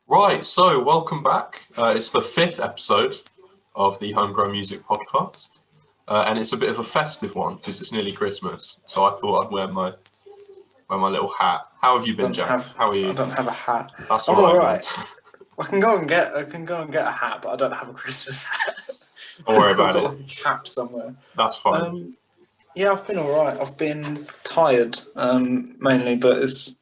Right, so welcome back. It's the fifth episode of the Homegrown Music Podcast, and it's a bit of a festive one because it's nearly Christmas. So I thought I'd wear my little hat. How have you been, don't Jack? have How are I you? don't have a hat. That's I'm all all right, man. right. I can go and get a hat, but I don't have a Christmas hat. Don't worry I've about got it. like a cap somewhere. That's fine. Yeah, I've been all right. I've been tired, mainly, but it's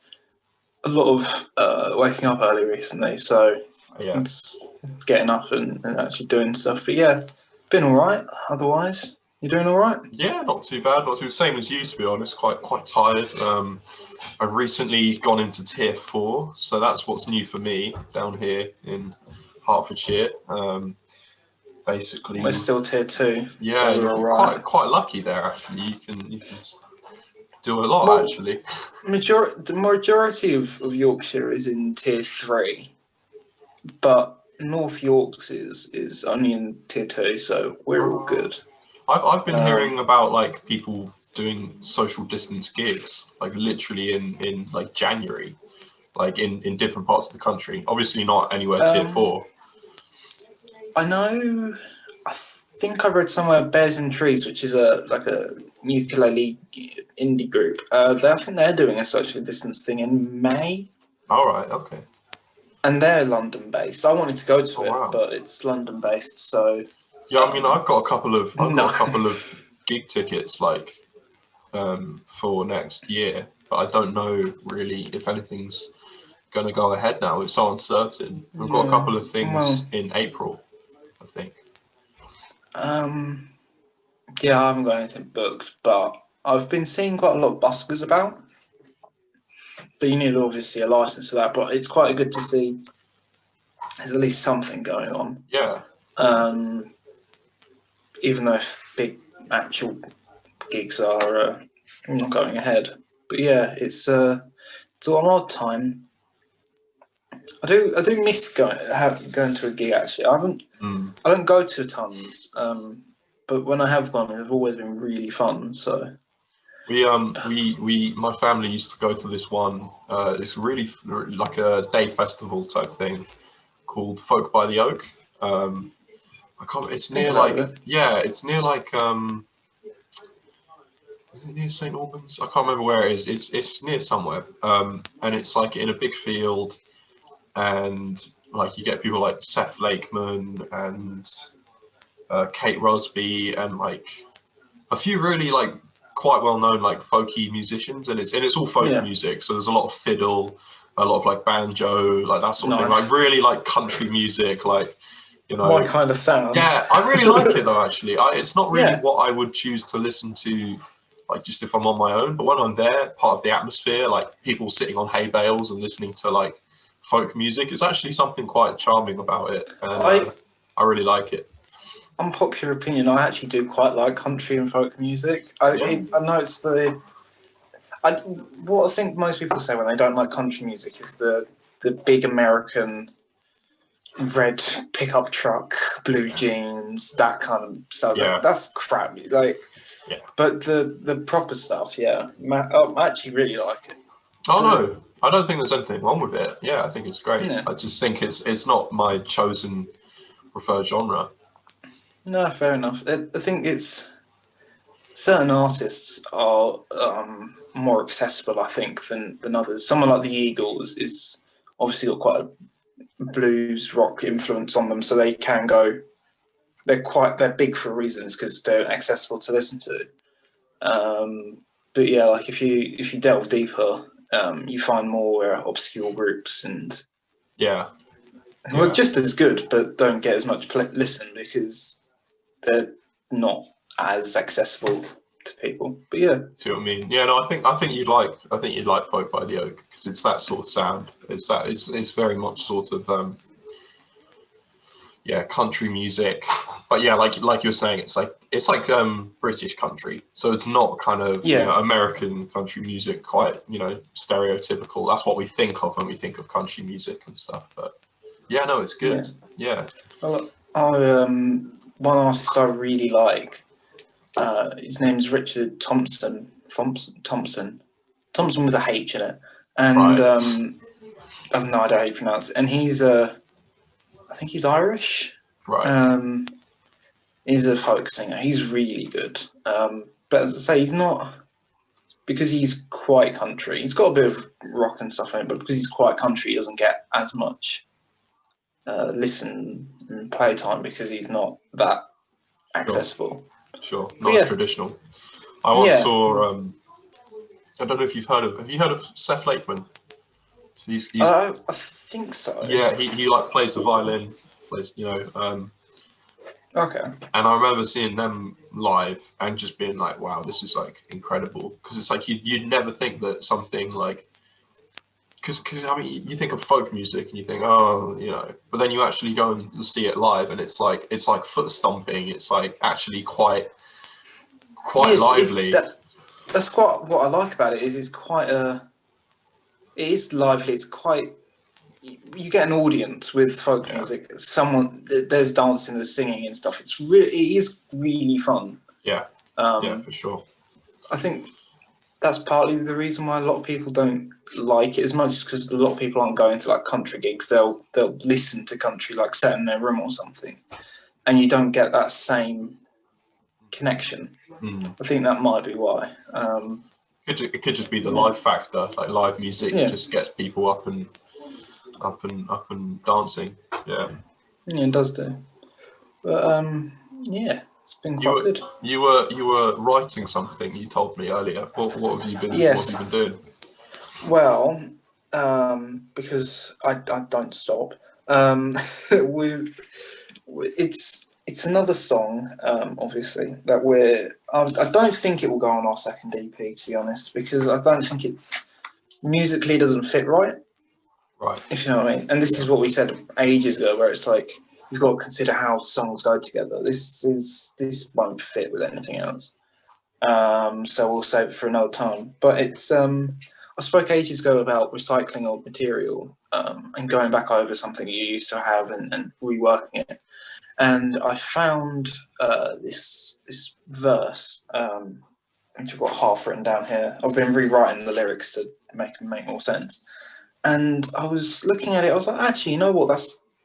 a lot of waking up early recently, so Yeah, it's getting up and actually doing stuff. But yeah, been all right. Otherwise, you doing all right? yeah, not too bad. Not too same as you, to be honest. Quite tired. I've recently gone into tier 4, so that's what's new for me down here in Hertfordshire. We're Basically, still tier 2, yeah, so we're you're all right. quite lucky there actually. You can do a lot Well, actually. the majority of Yorkshire is in tier 3. But North Yorks is only in tier 2, so we're all Oh. good. I've been hearing Um, about like people doing social distance gigs, like literally in like January, like in different parts of the country. Obviously not anywhere tier um, 4. I know. I think I read somewhere Bears and Trees, which is a ukulele indie group. I think they're doing a social distance thing in May, All right, okay. and they're London based. I wanted to go to Oh it, wow. but it's London based, so Yeah, I mean I've got no. a couple of gig tickets like for next year, but I don't know really if anything's going to go ahead now. It's so uncertain. We've got a No. couple of things Well, in April, I think. um, yeah, I haven't got anything booked, but I've been seeing quite a lot of buskers about. But you need obviously a license for that. But it's quite good to see there's at least something going on, Yeah, um, even though big actual gigs are not going ahead. But yeah, it's an odd time. I do miss going to a gig actually. mm. I don't go to tons, but when I have gone, they've always been really fun. So My family used to go to this one. It's really like a day festival type thing called Folk by the Oak. I can't. It's I think near I've heard of like it. yeah, it's near like is it near St Albans? I can't remember where it is. It's near somewhere. And it's like in a big field, and like you get people like Seth Lakeman and Kate Rosby and like a few really like quite well known like folky musicians, and it's all folk Yeah, music. So there's a lot of fiddle, a lot of like banjo, like that sort of thing. Like nice. really like country music, like you My know. kind of sound. Yeah, I really like it though. Actually, it's not really Yeah, what I would choose to listen to, like just if I'm on my own. But when I'm there, part of the atmosphere, like people sitting on hay bales and listening to like folk music, it's actually something quite charming about it, and I I really like it. unpopular opinion. I actually do quite like country and folk music. Yeah, I know it's what I think most people say when they don't like country music is the big American red pickup truck, blue yeah, jeans, that kind of stuff. yeah, That's crap. Like, yeah. but the proper stuff, yeah, I actually really like it. Oh The no, I don't think there's anything wrong with it. Yeah, I think it's great. Yeah, I just think it's not my chosen preferred genre. no, fair enough. I think it's certain artists are more accessible, I think, than others. Someone like the Eagles is obviously got quite a blues rock influence on them, so they can go. They're big for reasons because they're accessible to listen to. Um, but yeah, like if you delve deeper, you find more obscure groups and Yeah, well, yeah. just as good, but don't get as much listen because they're not as accessible to people. But yeah, See what I mean? Yeah, no, I think you'd like Folk by the Oak because it's that sort of sound. It's very much sort of yeah, country music. But yeah, like you were saying, it's like British country. So it's not kind of, yeah, American country music quite, stereotypical. That's what we think of when we think of country music and stuff. But yeah, no, it's yeah. good. Yeah. Well, one artist I really like. His name's Richard Thompson. Thompson with a H in it, and Right. I've no idea how you pronounce it. And he's I think he's Irish. Right. He's a folk singer. He's really good. But as I say, he's not, because he's quite country. He's got a bit of rock and stuff in it, but because he's quite country, he doesn't get as much listen and playtime because he's not that accessible. Sure. But Not as yeah, traditional. I once yeah. saw. I don't know if you've heard of. Have you heard of Seth Lakeman? He's I think so. yeah. He like plays the violin. Plays Okay. And I remember seeing them live and just being like, wow, this is like incredible. Because it's like you'd never think that something like, because I mean, you think of folk music and you think, oh, but then you actually go and see it live and it's like foot stomping. It's like actually quite Yes, lively. that's quite what I like about it. It is lively. It's quite, you get an audience with folk music. There's dancing, there's singing and stuff. It is really fun. Yeah. Yeah, for sure. I think that's partly the reason why a lot of people don't like it as much, because a lot of people aren't going to like country gigs. They'll listen to country like set in their room or something, and you don't get that same connection. I think that might be why. It could just be the live factor. Like live music just gets people up and dancing. Yeah, it does do. But yeah, it's been quite good. You were writing something. You told me earlier. What have you been? Yes. What have you been doing? Well, because I don't stop. It's another song, obviously, that I don't think it will go on our second EP, to be honest, because I don't think it musically doesn't fit right. Right. If you know what I mean. And this is what we said ages ago, where it's like you've got to consider how songs go together. This won't fit with anything else. So we'll save it for another time. But it's I spoke ages ago about recycling old material and going back over something you used to have and reworking it. And I found this verse, which I've got half written down here. I've been rewriting the lyrics to make them make more sense. And I was looking at it. I was like, actually, you know what?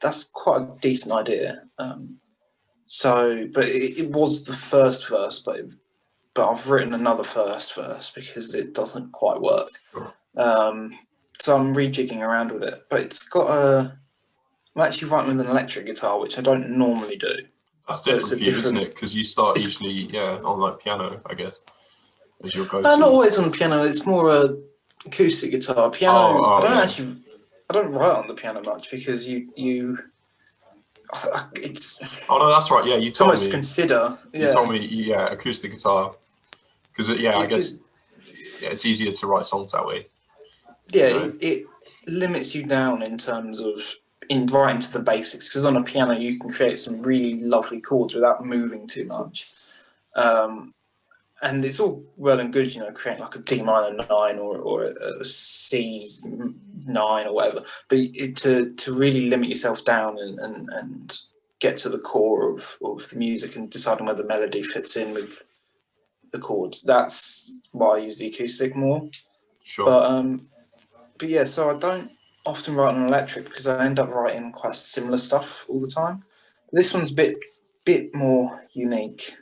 That's quite a decent idea. But it was the first verse, but I've written another first verse because it doesn't quite work. So I'm rejigging around with it. But it's got I'm actually writing with an electric guitar, which I don't normally do. That's different for you, isn't it? Because you start usually, on like piano, I guess, as your go-to. Not always on the piano. It's more a acoustic guitar. Piano. I don't write on the piano much because it's. Oh no, that's right. Yeah, you so told much me. To consider. You told me, acoustic guitar, because I guess it's easier to write songs that way. Yeah, it limits you down in terms of writing to the basics, because on a piano you can create some really lovely chords without moving too much. And it's all well and good, creating like a D minor 9 or a C 9 or whatever. But to really limit yourself down and get to the core of the music and deciding where the melody fits in with the chords, that's why I use the acoustic more. Sure. But yeah, so I don't often write on electric because I end up writing quite similar stuff all the time. This one's a bit more unique.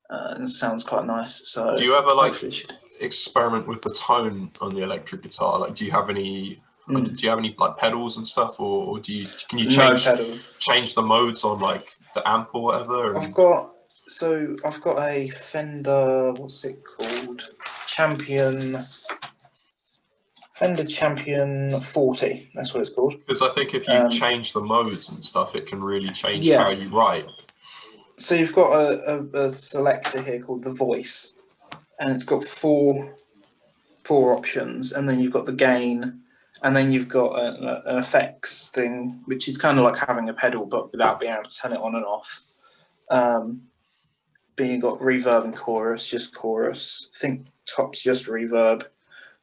And it sounds quite nice. So do you ever experiment with the tone on the electric guitar? Like, do you have any like pedals and stuff, or can you change the modes on like the amp or whatever? I've got a Fender. What's it called? Fender Champion 40. That's what it's called. Because I think if you change the modes and stuff, it can really change how you write. So you've got a selector here called the Voice, and it's got four options, and then you've got the gain, and then you've got an effects thing, which is kind of like having a pedal but without being able to turn it on and off. Then you've got reverb and chorus, just chorus. I think top's just reverb,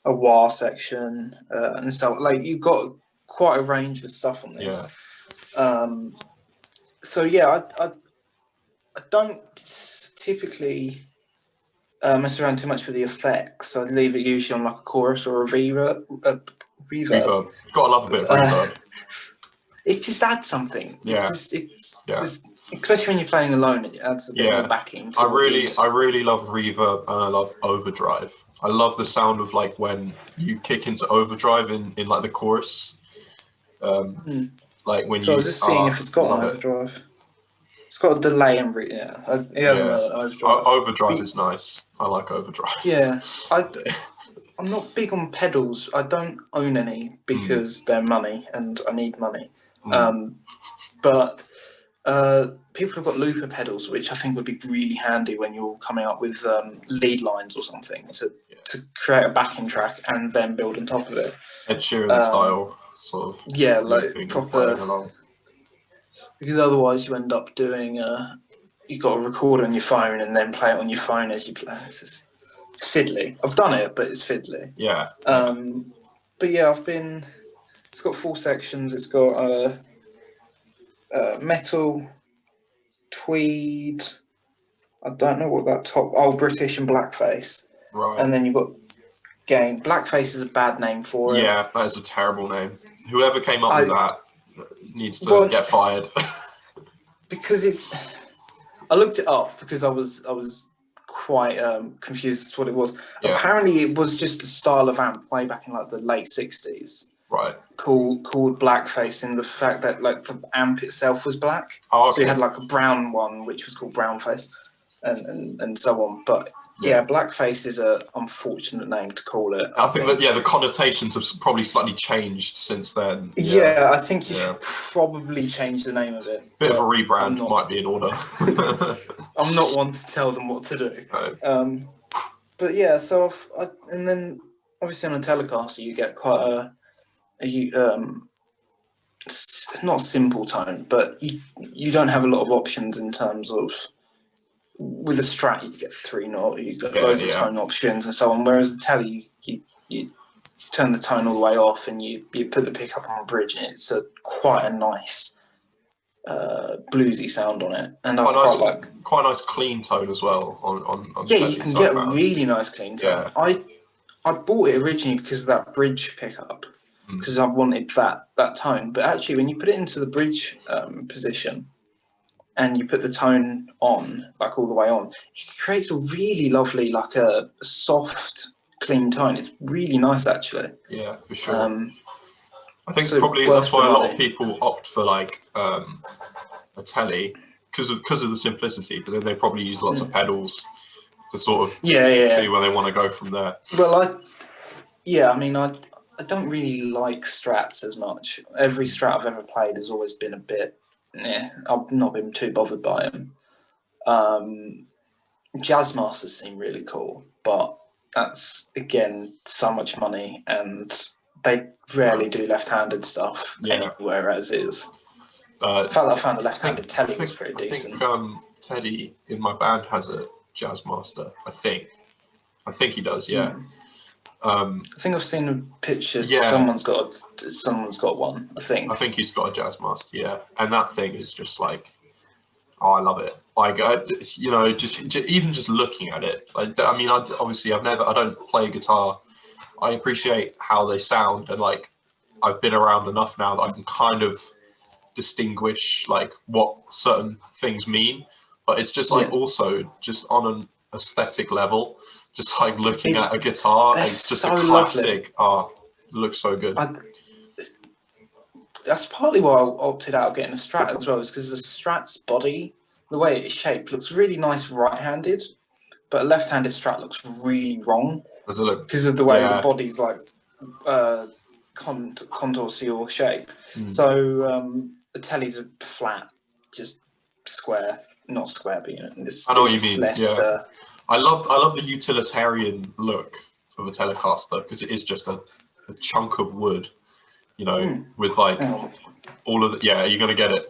a wah section, and so you've got quite a range of stuff on this. I don't typically mess around too much with the effects. I'd leave it usually on like a chorus or a reverb. Gotta love a bit of reverb. It just adds something. Yeah. It's just, especially when you're playing alone, it adds a bit more backing. To I really love reverb, and I love overdrive. I love the sound of like when you kick into overdrive in like the chorus. Like when So I was just seeing if it's got an overdrive. It's got a delay and it hasn't an overdrive. Overdrive is nice. I like overdrive. Yeah, I'm not big on pedals. I don't own any because they're money and I need money. But people have got looper pedals, which I think would be really handy when you're coming up with lead lines or something to create a backing track and then build on top of it. Ed Sheeran style, sort of. Yeah, like proper. Because otherwise you end up doing you've got to record on your phone and then play it on your phone as you play. It's fiddly. I've done it, but it's fiddly. Yeah. But yeah, it's got 4 sections. It's got metal, tweed. I don't know what that British and blackface. Right. And then you've got gain. Blackface is a bad name for it. Yeah, that is a terrible name. Whoever came up with that needs to get fired. Because I looked it up because I was quite confused as to what it was. Yeah. Apparently, it was just a style of amp way back in like the late 60s. Right. Called blackface, in the fact that like the amp itself was black. Oh, okay. So you had like a brown one, which was called brownface, and so on. But yeah, blackface is a unfortunate name to call it. I think that the connotations have probably slightly changed since then. Yeah, I think you should probably change the name of it. Bit of a rebrand might be in order. I'm not one to tell them what to do. No. But yeah, so and then obviously on a Telecaster you get quite not simple tone, but you don't have a lot of options in terms of. With a Strat, you get 3 note, you get loads of tone options and so on. Whereas a Tele, you turn the tone all the way off and you put the pickup on a bridge, and it's quite a nice bluesy sound on it. And quite a nice clean tone as well on you can get a really nice clean tone. Yeah. I bought it originally because of that bridge pickup, because I wanted that tone. But actually, when you put it into the bridge position, and you put the tone on, like all the way on, it creates a really lovely, like a soft, clean tone. It's really nice, actually. Yeah, for sure. I think probably that's why a lot of people opt for like a Tele, because of the simplicity. But then they probably use lots of pedals to sort of see where they want to go from there. Well, I don't really like Strats as much. Every Strat I've ever played has always been a bit. I've not been too bothered by them. Jazzmasters seem really cool, but that's again so much money, and they rarely do left-handed stuff anywhere as is. The fact that I found a left-handed Tele was pretty decent. I think Teddy in my band has a Jazzmaster. I think he does. Yeah. I think I've seen a picture. Yeah. Someone's got one. I think he's got a Jazzmaster. Yeah, and that thing is just like, I love it. Like, even just looking at it. Like, I mean, I don't play guitar. I appreciate how they sound, and like, I've been around enough now that I can kind of distinguish like what certain things mean. But it's just like also just on an aesthetic level. Just like looking at a guitar, it's just so a classic. It looks so good. That's partly why I opted out of getting a Strat as well, is because the Strat's body, the way it's shaped, looks really nice right-handed, but a left-handed Strat looks really wrong. Does it look? Because of the way the body's like contours to your shape. So the Tele's a flat, just square, not square, but I know what you mean. Less, I love the utilitarian look of a Telecaster, because it is just a chunk of wood, with like all of the. Yeah, you're gonna get it.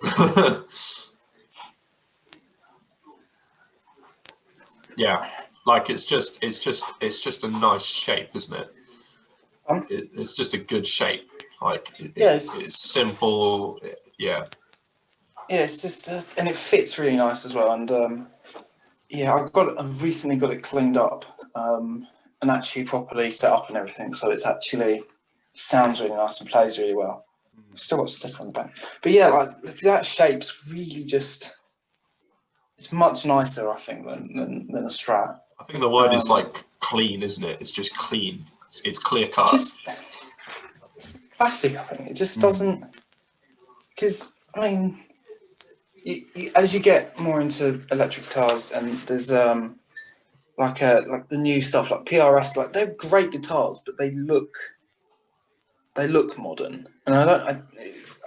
Yeah, like it's just a nice shape, isn't it? It's just a good shape. Like it's simple. Yeah, it's just and it fits really nice as well, and. I've recently got it cleaned up and actually properly set up and everything. So it's actually sounds really nice and plays really well. Still got a sticker on the back, but yeah, like that shape's really just. It's much nicer, I think, than a Strat. I think the word is like clean, isn't it? It's just clean. It's clear cut. It's classic, I think. It just doesn't. Because I mean, as you get more into electric guitars, and there's like the new stuff like PRS, like they're great guitars, but they look modern, and I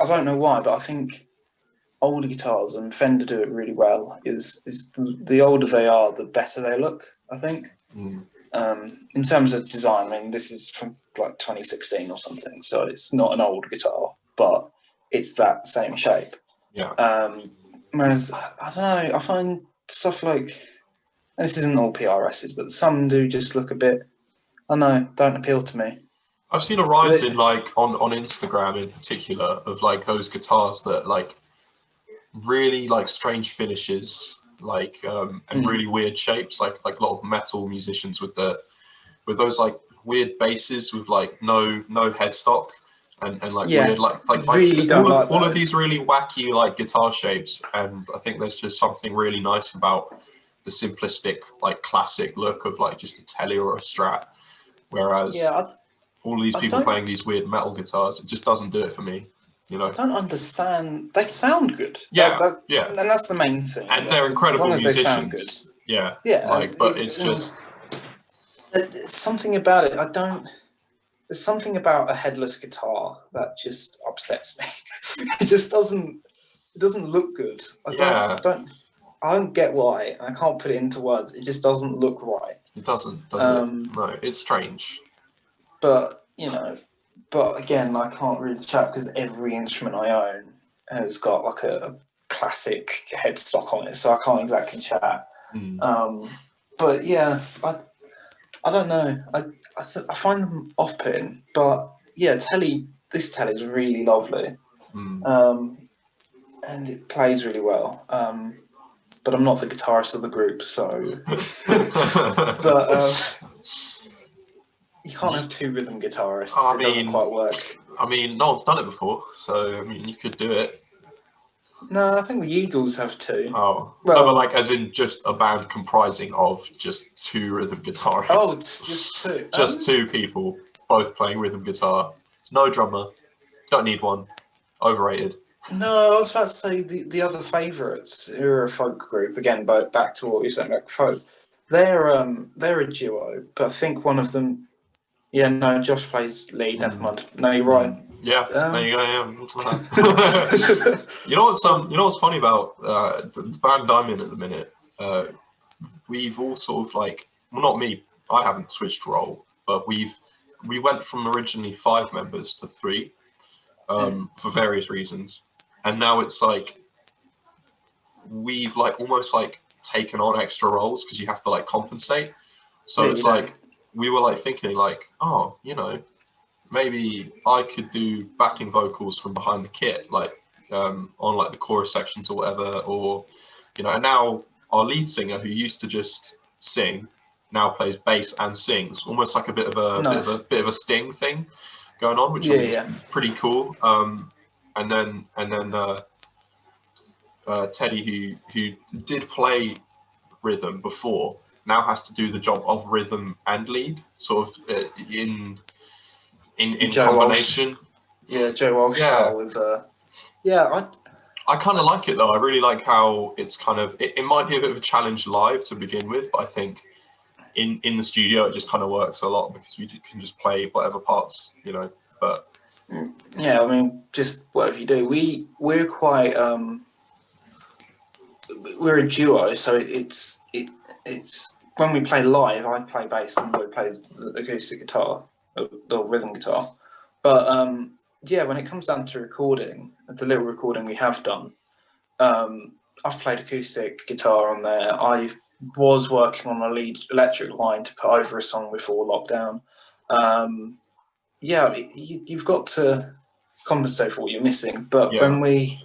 don't know why, but I think older guitars, and Fender do it really well, is the older they are, the better they look, I think. In terms of design, I mean, this is from like 2016 or something, so it's not an old guitar, but it's that same shape. Yeah. Whereas, I don't know, I find stuff like, this isn't all PRSs, but some do just look a bit, I don't know, don't appeal to me. I've seen a rise in like on Instagram in particular of like those guitars that like really like strange finishes, like and really weird shapes, like a lot of metal musicians with those like weird basses with like no headstock and like weird like really don't like all of these really wacky like guitar shapes, and I think there's just something really nice about the simplistic like classic look of like just a Tele or a Strat, whereas all these people playing these weird metal guitars, it just doesn't do it for me. You know, I don't understand. They sound good. Yeah, and that's the main thing. And they're incredible musicians. They sound good. Yeah, yeah. Like, but it's just there's something about it. There's something about a headless guitar that just upsets me. It just doesn't. It doesn't look good. I don't get why. I can't put it into words. It just doesn't look right. It doesn't. Does it? No, it's strange. But you know. But again, I can't really chat because every instrument I own has got like a classic headstock on it, so I can't exactly chat. But yeah, I don't know. I find them off-putting, but yeah, this Tele is really lovely, and it plays really well. But I'm not the guitarist of the group, so. But. You can't have two rhythm guitarists. It doesn't quite work. I mean, no one's done it before, so I mean, you could do it. No, I think the Eagles have two. Oh, well, no, but like as in just a band comprising of just two rhythm guitarists. Oh, it's just two. Just two people, both playing rhythm guitar. No drummer. Don't need one. Overrated. No, I was about to say the other favourites, who are a folk group, again, but back to what you're saying about folk. They're a duo, but I think one of them. Yeah, no, Josh plays lead. Never mind. No, you're right. Yeah, there you go. Yeah. You know what's funny about the band I'm in at the minute? We've all sort of like, well, not me. I haven't switched role, but we went from originally 5 members to 3 for various reasons, and now it's like we've like almost like taken on extra roles because you have to like compensate. So it's like. We were like thinking like, oh, you know, maybe I could do backing vocals from behind the kit, like on like the chorus sections or whatever, or you know. And now our lead singer, who used to just sing, now plays bass and sings, almost like a bit of a Sting thing going on, which is pretty cool. And then Teddy, who did play rhythm before, now has to do the job of rhythm and lead, sort of in combination. Joe Walsh style with I kind of like it though. I really like how it's kind of it might be a bit of a challenge live to begin with, but I think in the studio it just kind of works a lot because we can just play whatever parts, you know. But yeah, I mean, just whatever you do. We're quite we're a duo, so it's when we play live, I play bass and Lloyd plays the acoustic guitar, the rhythm guitar. But yeah, when it comes down to recording, the little recording we have done, I've played acoustic guitar on there. I was working on a lead electric line to put over a song before lockdown. Yeah, you've got to compensate for what you're missing. But when we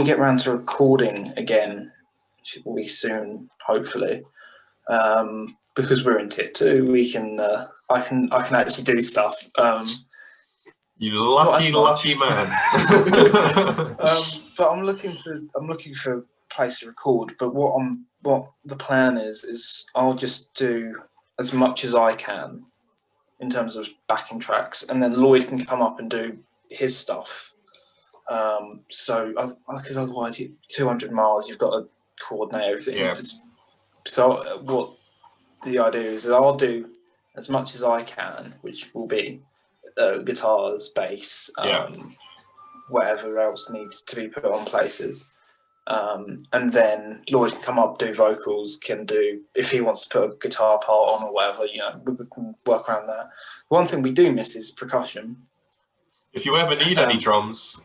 get around to recording again, which will be soon, hopefully. Because we're in tier 2, we can I can actually do stuff. You Not as much. lucky man. But I'm looking for a place to record. But what the plan is I'll just do as much as I can in terms of backing tracks, and then Lloyd can come up and do his stuff. So because otherwise, 200 miles, you've got to coordinate everything. Yeah. So what the idea is I'll do as much as I can, which will be guitars, bass, whatever else needs to be put on places. And then Lloyd can come up, do vocals, can do, if he wants to put a guitar part on or whatever, we can work around that. One thing we do miss is percussion. If you ever need any drums,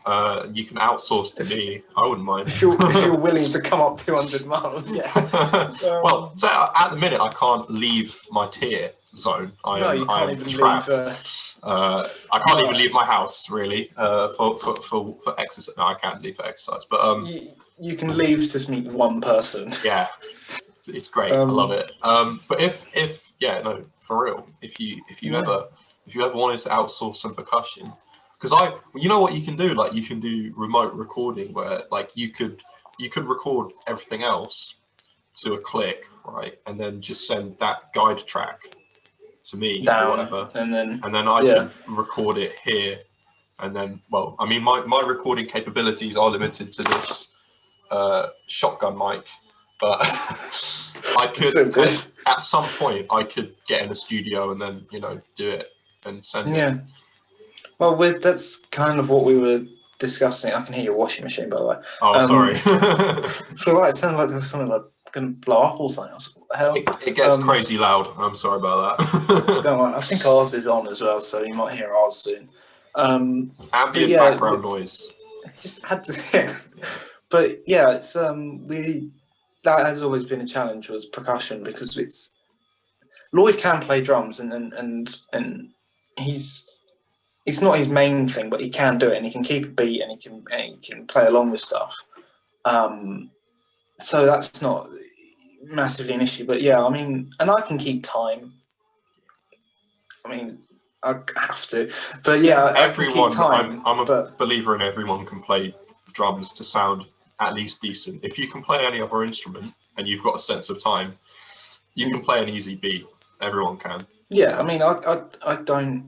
you can outsource to me. I wouldn't mind. If you're willing to come up 200 miles, yeah. Well, so at the minute, I can't leave my tier zone. I am trapped. I can't even leave my house, really, for exercise. No, I can't leave for exercise, but you can leave to meet one person. Yeah, it's great. I love it. But if for real, if you ever wanted to outsource some percussion, because you know what you can do, like you can do remote recording where like you could record everything else to a click, right, and then just send that guide track to me or whatever, and then I can record it here, and then I mean my recording capabilities are limited to this shotgun mic, but I could at some point I could get in a studio and then do it and send it. Well, that's kind of what we were discussing. I can hear your washing machine, by the way. Oh, sorry. So it sounded like there was something like going to blow up or something. What the hell? It gets crazy loud. I'm sorry about that. Don't worry. I think ours is on as well, so you might hear ours soon. Ambient background noise. Just had to. But yeah, it's that has always been a challenge, was percussion, because Lloyd can play drums and it's not his main thing, but he can do it, and he can keep a beat, and he can play along with stuff. So that's not massively an issue. But yeah, I mean, and I can keep time. I mean, I have to, but yeah, everyone. I can keep time, I'm a believer in everyone can play drums to sound at least decent. If you can play any other instrument and you've got a sense of time, you can play an easy beat. Everyone can. Yeah, I mean, I don't.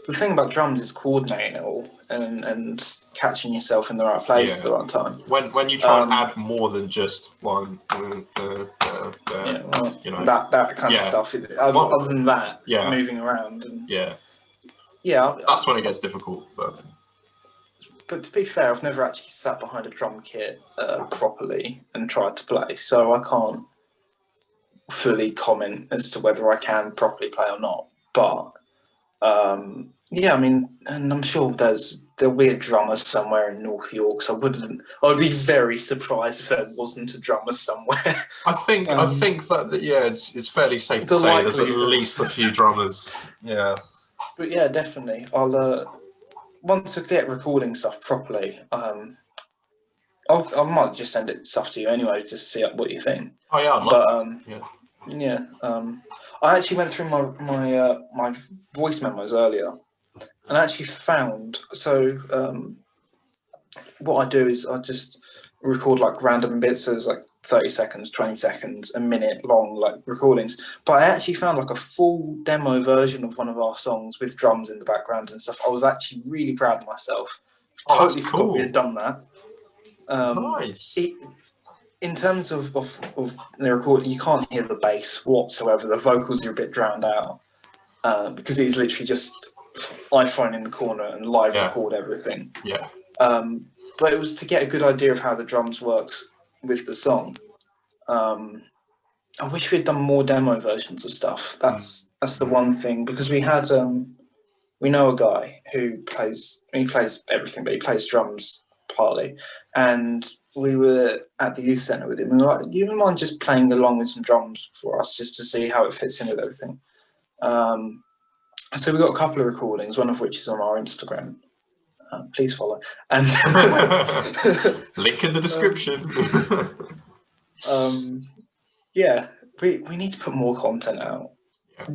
The thing about drums is coordinating it all and catching yourself in the right place at the right time. When you try and add more than just one, that kind of stuff. Other than that, moving around. And, that's when it gets difficult. But to be fair, I've never actually sat behind a drum kit properly and tried to play, so I can't fully comment as to whether I can properly play or not. But I mean, and I'm sure there'll be a drummer somewhere in North York, so I'd be very surprised if there wasn't a drummer somewhere. I think that it's fairly safe to say there's at least a few drummers. Yeah. But yeah, definitely. I'll once I get recording stuff properly, I might just send it stuff to you anyway, just to see what you think. Oh yeah, I'd love I actually went through my voice memos earlier, and I actually found what I do is I just record like random bits, so it's like 30 seconds, 20 seconds, a minute long like recordings. But I actually found like a full demo version of one of our songs with drums in the background and stuff. I was actually really proud of myself. Totally forgot we had done that. Nice. In terms of the recording, you can't hear the bass whatsoever. The vocals are a bit drowned out because it is literally just iPhone in the corner and live record everything. Yeah. But it was to get a good idea of how the drums works with the song. I wish we had done more demo versions of stuff. That's the one thing, because we had we know a guy who plays everything, but he plays drums partly, and we were at the youth centre with him, and we were like, "Do you mind just playing along with some drums for us, just to see how it fits in with everything?" So we got a couple of recordings, one of which is on our Instagram. Please follow. And link in the description. We need to put more content out.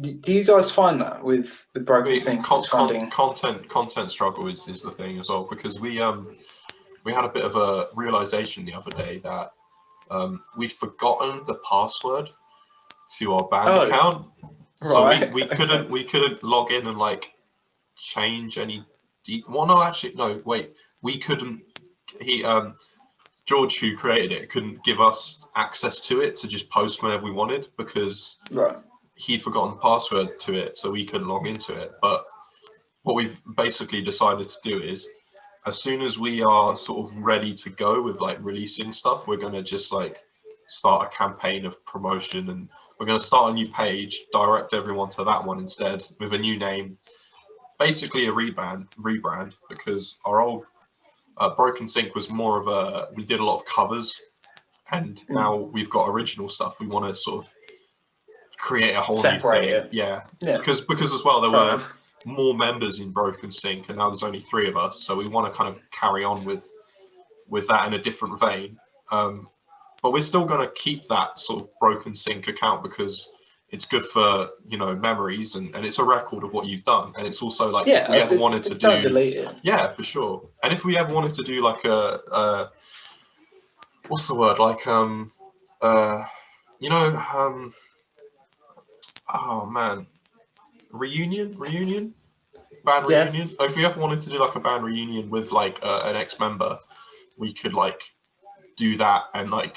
Do you guys find that with broken sync is finding Content struggle is the thing as well, because we had a bit of a realization the other day that we'd forgotten the password to our band account, so right we couldn't log in and like change any well, no, actually no, wait, we couldn't. He George, who created it, couldn't give us access to it to just post whenever we wanted, because right he'd forgotten the password to it, so we couldn't log into it. But what we've basically decided to do is, as soon as we are sort of ready to go with like releasing stuff, we're going to just like start a campaign of promotion, and we're going to start a new page, direct everyone to that one instead, with a new name, basically a rebrand, because our old Broken Sync was more of a, we did a lot of covers, and now we've got original stuff. We want to sort of create a whole separate new thing. it. Yeah. Yeah. Because as well, there Fair were enough. more members in Broken Sync, and now there's only 3 of us, so we want to kind of carry on with that in a different vein. But we're still going to keep that sort of Broken Sync account, because it's good for, you know, memories, and it's a record of what you've done, and it's also like, if we ever wanted to don't do, delete it. yeah, for sure. And if we ever wanted to do like a what's the word, like you know, oh man, reunion band Yeah. reunion. If we ever wanted to do like a band reunion with like an ex-member, we could like do that, and like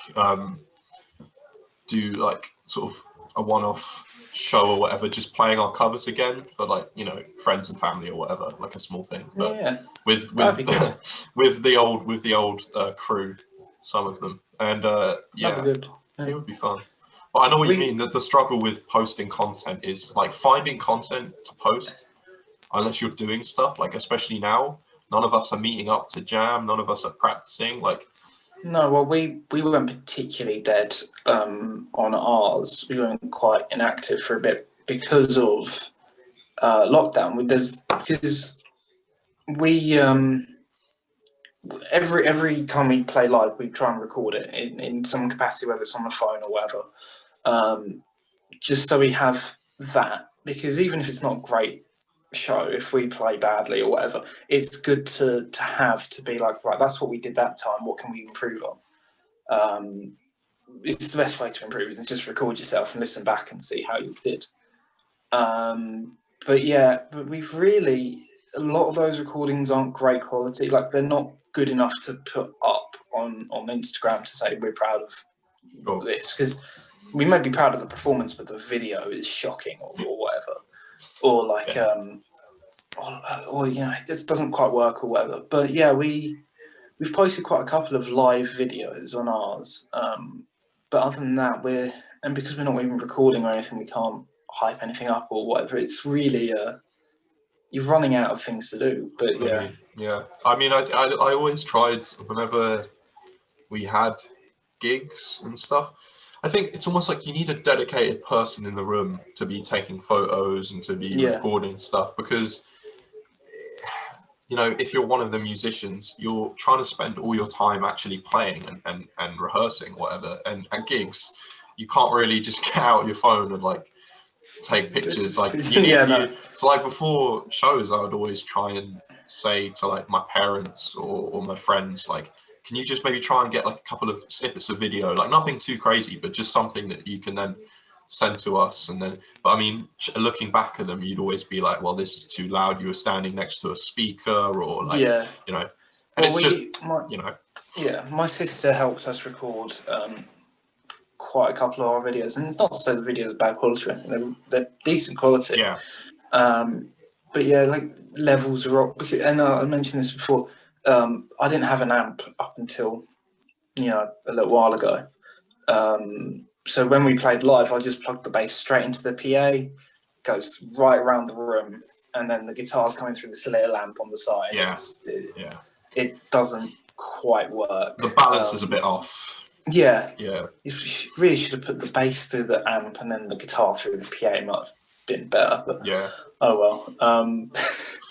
do like sort of a one-off show or whatever, just playing our covers again for like, you know, friends and family or whatever, like a small thing. But Yeah. with That'd be good. with the old crew, some of them, and That'd be yeah, good. it Yeah. would be fun. But I know what you We mean, that the struggle with posting content is like finding content to post, unless you're doing stuff, like especially now, none of us are meeting up to jam, none of us are practicing, like. No, well, we weren't particularly dead on ours. We weren't quite inactive for a bit because of lockdown. Because we every time we play live, we try and record it in some capacity, whether it's on the phone or whatever, just so we have that. Because even if it's not a great show, if we play badly or whatever, it's good to have, to be like, right, that's what we did that time. What can we improve on? It's the best way to improve is just record yourself and listen back and see how you did. But yeah, but we've really, a lot of those recordings aren't great quality. Like, they're not good enough to put up on Instagram to say we're proud of this, because we may be proud of the performance, but the video is shocking or whatever, or like or you know, it just doesn't quite work or whatever. But yeah, we've posted quite a couple of live videos on ours, but other than that, because we're not even recording or anything, we can't hype anything up or whatever. It's really you're running out of things to do. But yeah, I mean, I always tried whenever we had gigs and stuff. I think it's almost like you need a dedicated person in the room to be taking photos and to be recording stuff, because, you know, if you're one of the musicians, you're trying to spend all your time actually playing and rehearsing, whatever. And at gigs, you can't really just get out your phone and like take pictures. Like so like before shows, I would always try and say to like my parents or my friends, like, can you just maybe try and get like a couple of snippets of video, like nothing too crazy, but just something that you can then send to us. And then, but I mean, looking back at them, you'd always be like, well, this is too loud, you were standing next to a speaker, or like, you know, and well, it's just, you know. Yeah, my sister helped us record quite a couple of our videos, and it's not to say the videos are bad quality, they're decent quality. Yeah. But yeah, like levels are up, and I mentioned this before. I didn't have an amp up until, you know, a little while ago. So when we played live, I just plugged the bass straight into the PA, goes right around the room, and then the guitar's coming through this little lamp on the side. Yeah. It doesn't quite work. The balance is a bit off. Yeah. Yeah. You really should have put the bass through the amp and then the guitar through the PA. It might have been better. But yeah. Oh well.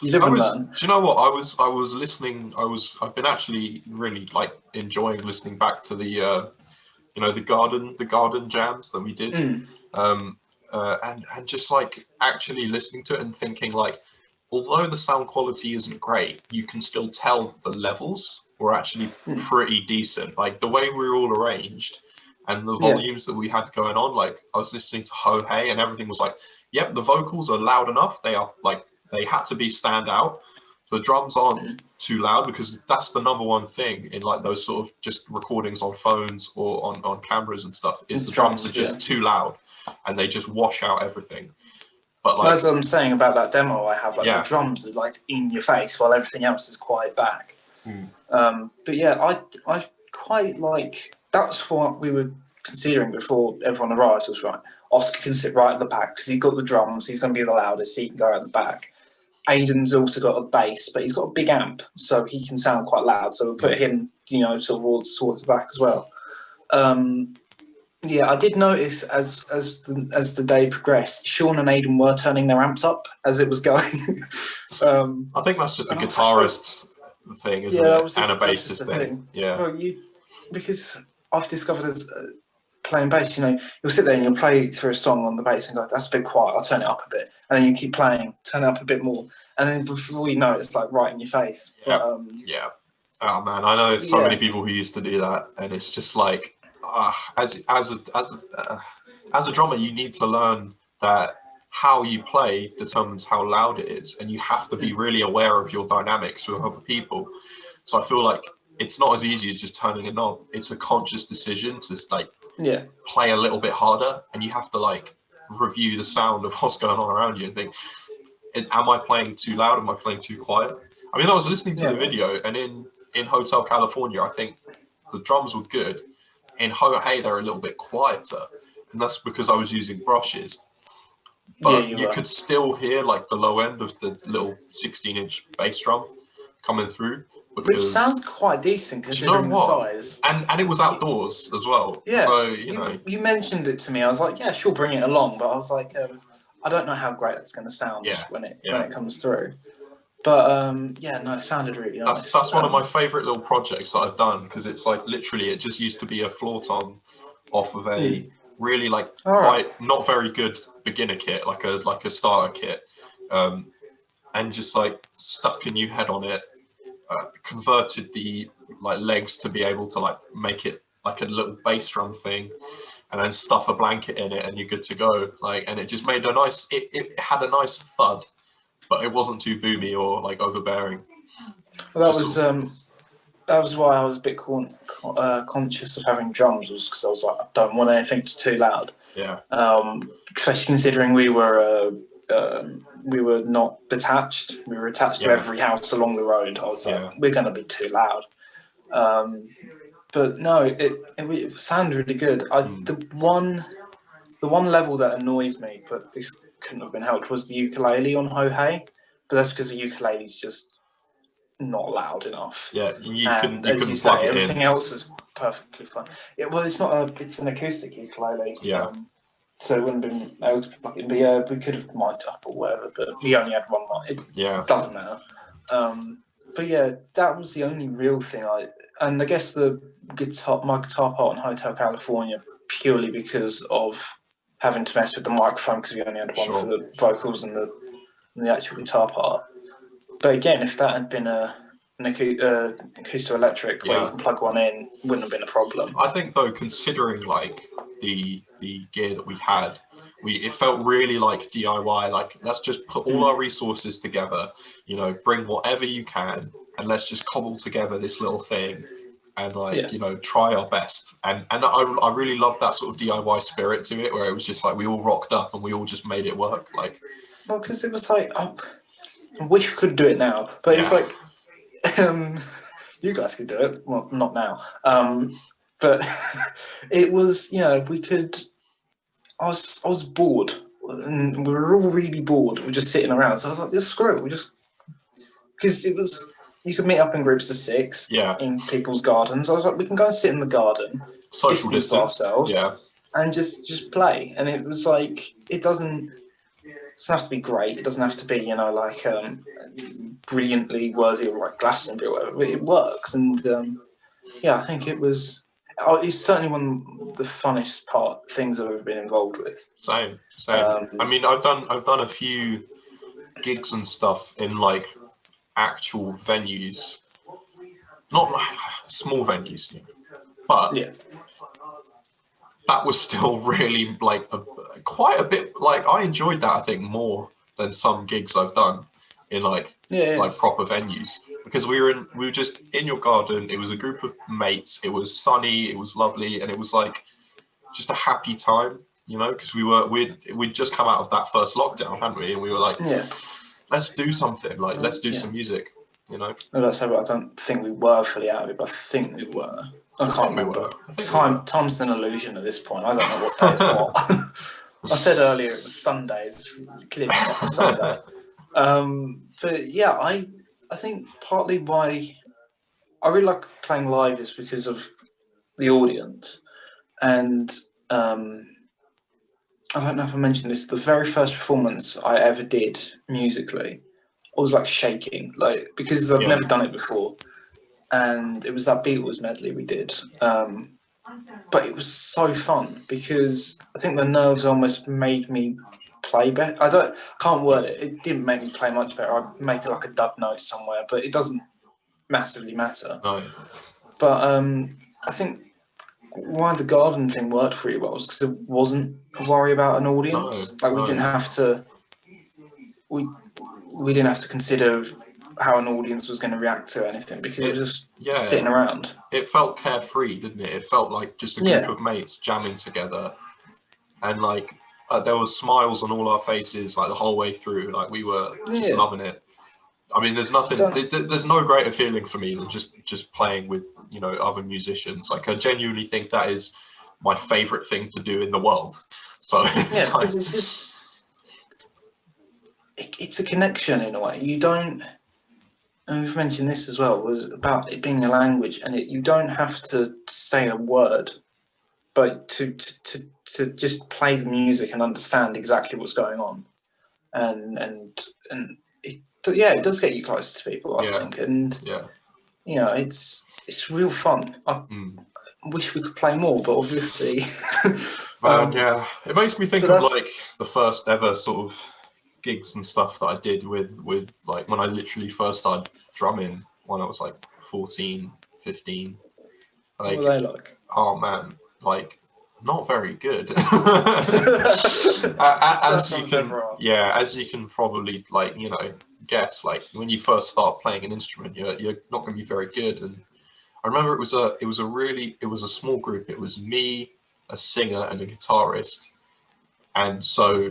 You live and learn. Do you know what? I was listening. I've been actually really like enjoying listening back to the you know, the garden jams that we did. and just like actually listening to it and thinking like, although the sound quality isn't great, you can still tell the levels were actually pretty decent. Like the way we were all arranged and the volumes that we had going on, like I was listening to Ho Hey and everything was like, yep, the vocals are loud enough. They are like, they had to be stand out. The drums aren't too loud, because that's the number one thing in like those sort of just recordings on phones or on cameras and stuff, is the drums are just too loud and they just wash out everything. But like, as I'm saying about that demo I have, like the drums are like in your face while everything else is quiet back. But yeah, I quite like, that's what we were considering before everyone arrived, was right, Oscar can sit right at the back because he's got the drums, he's going to be the loudest, he can go at the back. Aiden's also got a bass, but he's got a big amp, so he can sound quite loud. So we'll put him, you know, towards the back as well. Yeah, I did notice as the day progressed, Sean and Aiden were turning their amps up as it was going. I think that's just a guitarist thing, isn't it? And a bassist thing. Yeah. Well, because I've discovered as playing bass, you know, you'll sit there and you'll play through a song on the bass and go, that's a bit quiet, I'll turn it up a bit. And then you keep playing, turn it up a bit more. And then before you know it, it's like right in your face. Yeah. But, yeah. Oh man, I know so many people who used to do that, and it's just like, as a drummer, you need to learn that how you play determines how loud it is, and you have to be really aware of your dynamics with other people. So I feel like it's not as easy as just turning a knob. It's a conscious decision to like play a little bit harder, and you have to like review the sound of what's going on around you and think, am I playing too loud? Am I playing too quiet? I mean, I was listening to the video, and in Hotel California, I think the drums were good. In Ho Hey, they're a little bit quieter, and that's because I was using brushes. But you could still hear like the low end of the little 16-inch bass drum coming through. Which sounds quite decent considering the size. And it was outdoors as well. Yeah. So, you mentioned it to me. I was like, yeah, sure, bring it along. But I was like, I don't know how great it's going to sound when it comes through. But yeah, no, it sounded really nice. That's one of my favourite little projects that I've done, because it's like literally it just used to be a floor tom off of a really like quite not very good beginner kit, like a starter kit, and just like stuck a new head on it, converted the like legs to be able to like make it like a little bass drum thing, and then stuff a blanket in it and you're good to go. Like, and it just made a nice, it had a nice thud, but it wasn't too boomy or like overbearing. Well, that was why I was a bit conscious of having drums, was because I was like, I don't want anything too loud. Yeah. Especially considering we were not detached. We were attached to every house along the road. I was like, we're going to be too loud. But no, it sounded really good. The one level that annoys me, but this couldn't have been helped, was the ukulele on Ho Hey. But that's because the ukulele's just not loud enough. Yeah, you couldn't plug it in. Everything else was perfectly fine. Yeah, well, it's not it's an acoustic ukulele. Yeah. So it wouldn't have been able to plug in. But yeah, we could have mic'd up or whatever, but we only had one mic. It doesn't matter. But yeah, that was the only real thing and I guess my guitar part on Hotel California, purely because of having to mess with the microphone, because we only had one for the vocals and the actual guitar part. But again, if that had been an acousto-electric where you can plug one in, wouldn't have been a problem. I think though, considering like the gear that we had, it felt really like DIY. Like, let's just put all our resources together, bring whatever you can, and let's just cobble together this little thing, and try our best. And I really love that sort of DIY spirit to it, where it was just like we all rocked up and we all just made it work. Like, well, because it was like, I wish we could do it now, but it's like, you guys could do it. Well, not now. But it was, we could. I was bored, and we were all really bored. We were just sitting around. So I was like, just screw it. Because it was, you could meet up in groups of 6 in people's gardens. I was like, we can go and sit in the garden, social distance ourselves, and just play. And it was like, it doesn't have to be great. It doesn't have to be, like brilliantly worthy of like Glastonbury or whatever. It works, and I think it was It's certainly one of the funnest things I've ever been involved with. Same. Um, I mean, I've done a few gigs and stuff in like actual venues, not like small venues, but yeah, that was still really like quite a bit. Like I enjoyed that, I think, more than some gigs I've done in yeah, like proper venues, because we were just in your garden. It was a group of mates. It was sunny. It was lovely, and it was like just a happy time, because we'd just come out of that first lockdown, hadn't we? And we were like, yeah, let's do something. Like let's do yeah. some music. I don't think we were fully out of it, but I think we were. I I can't think we remember. were. I think we were. Time's an illusion at this point. I don't know what day is what. I said earlier it was Sunday. It's clearly not a Sunday. But yeah, I think partly why I really like playing live is because of the audience. And I don't know if I mentioned this. The very first performance I ever did musically, I was like shaking, like because I've Yeah. never done it before. And it was that Beatles medley we did. But it was so fun because I think the nerves almost made me play better. Can't word it. It didn't make me play much better. I'd make like a dub note somewhere, but it doesn't massively matter. No. But I think why the garden thing worked really well was because there wasn't a worry about an No. audience. Like we No. didn't have to. We didn't have to consider how an audience was going to react to anything because it was just Yeah. sitting around. It felt carefree, didn't it? It felt like just a group Yeah, of mates jamming together, and like there was smiles on all our faces like the whole way through. Like we were just yeah. loving it. I mean, there's no greater feeling for me than just playing with other musicians. Like I genuinely think that is my favorite thing to do in the world. So Yeah, it's like, because it's a connection in a way. You don't, and we've mentioned this as well, was about it being a language, and you don't have to say a word, but to just play the music and understand exactly what's going on, and it does get you close to people, I yeah, think, and yeah. it's real fun. I Mm. wish we could play more, but obviously, Man, yeah, it makes me think so of that's like the first ever sort of gigs and stuff that I did with like when I literally first started drumming when I was like 14, 15. what Like, were they like? oh man, like not very good. The As first you ones can, ever are. yeah, as you can probably like guess, like when you first start playing an instrument, you're not going to be very good. And I remember it was a small group. It was me, a singer, and a guitarist, and so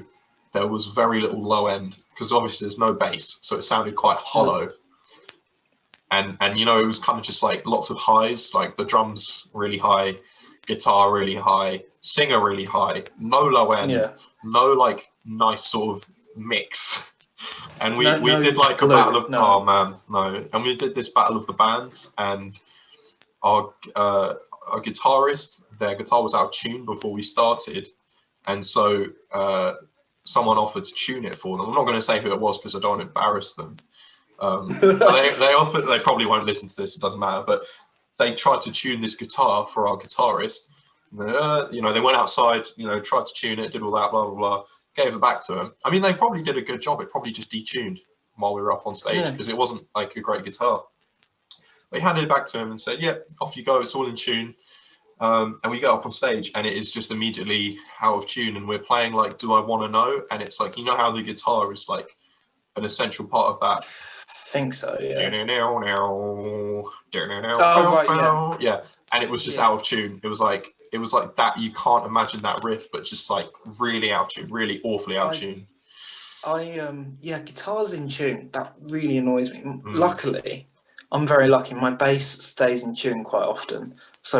there was very little low end because obviously there's no bass, so it sounded quite No, hollow. And it was kind of just like lots of highs, like the drums really high, guitar really high, singer really high, no low end, yeah, no like nice sort of mix. And we no did like a battle glue, of, no. oh man, no, and we did this battle of the bands, and our guitarist, their guitar was out of tune before we started, and so someone offered to tune it for them. I'm not going to say who it was because I don't want to embarrass them. But they offered. They probably won't listen to this. It doesn't matter. But they tried to tune this guitar for our guitarist. They went outside. Tried to tune it. Did all that. Blah blah blah. Gave it back to him. I mean, they probably did a good job. It probably just detuned while we were up on stage Yeah, because it wasn't like a great guitar. But he handed it back to him and said, "Yeah, off you go. It's all in tune." And we get up on stage and it is just immediately out of tune. And we're playing like "Do I Want to Know?" And it's like how the guitar is like an essential part of I that. think so. Yeah. Oh right, yeah, Yeah, and it was just yeah. out of tune. It was like that. You can't imagine that riff, but just like really out of tune, really awfully out of I tune. yeah, guitars in tune. That really annoys me. Mm, Luckily, I'm very lucky. My bass stays in tune quite often, so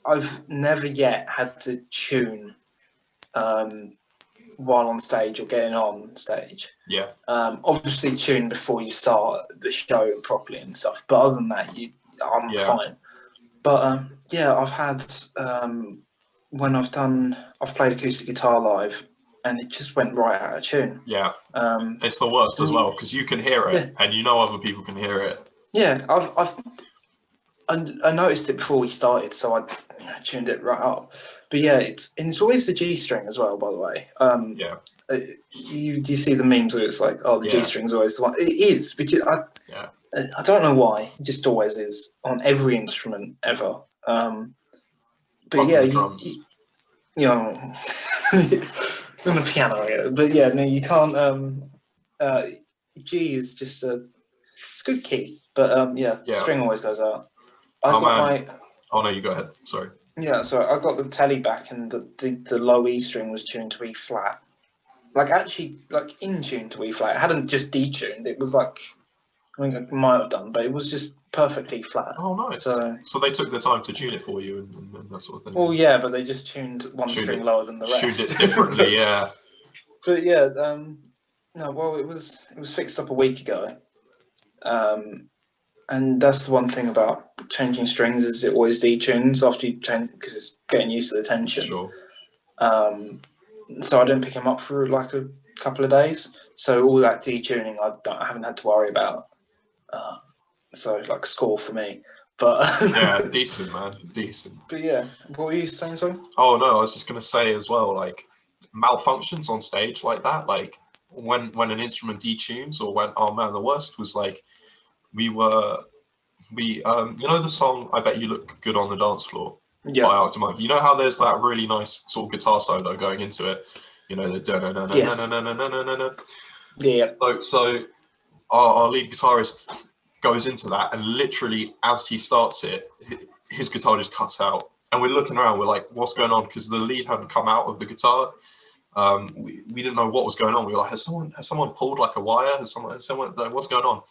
I've never yet had to tune while on stage or getting on stage. yeah, Obviously tune before you start the show properly and stuff. But other than that, I'm yeah, fine. But yeah, I've had when I've played acoustic guitar live, and it just went right out of tune. yeah. Um, It's the worst as and well because you can hear it, yeah, and other people can hear it. yeah, I've I noticed it before we started, so I tuned it right up. But yeah, it's always the G string as well. By the way, Yeah, do you see the memes where it's like, oh, the G yeah, string's always the one? It is because yeah. I don't know why. It just always is on every instrument ever. But Apart from yeah, the drums. you know, on the piano, yeah. But yeah, no, you can't. Uh, G is just it's a good key, but yeah, Yeah. string always goes out. I Oh got man. my Oh no, you go ahead. Sorry. yeah, so I got the telly back, and the low E string was tuned to E flat, like actually like in tune to E flat. It hadn't just detuned. It was like I think it might have done, but it was just perfectly flat. Oh nice. So So they took the time to tune it for you and that sort of thing. well, yeah, but they just tuned one Tuned string it, lower than the tuned rest. it differently. Yeah. But yeah, no, well, it was fixed up a week ago, and that's the one thing about changing strings is it always detunes after you change because it's getting used to the tension. Sure. So I didn't pick him up for like a couple of days. So all that detuning I haven't had to worry about. So like score for me. But Yeah, decent man, decent. but yeah, what were you saying? Sorry. Oh no, I was just gonna say as well, like malfunctions on stage like that, like when an instrument detunes or when oh man, the worst was like we were you know the song I Bet You Look Good on the Dance Floor by Yeah. Arctic Monkey. You know how there's that really nice sort of guitar solo going into it, you know, the da na na na na Yes. na na na na na. Yeah. So our lead guitarist goes into that, and literally as he starts it, his guitar just cuts out, and we're looking around. We're like, "What's going on?" Because the lead hadn't come out of the guitar. We didn't know what was going on. We were like, has someone pulled like a wire? Has someone what's going on?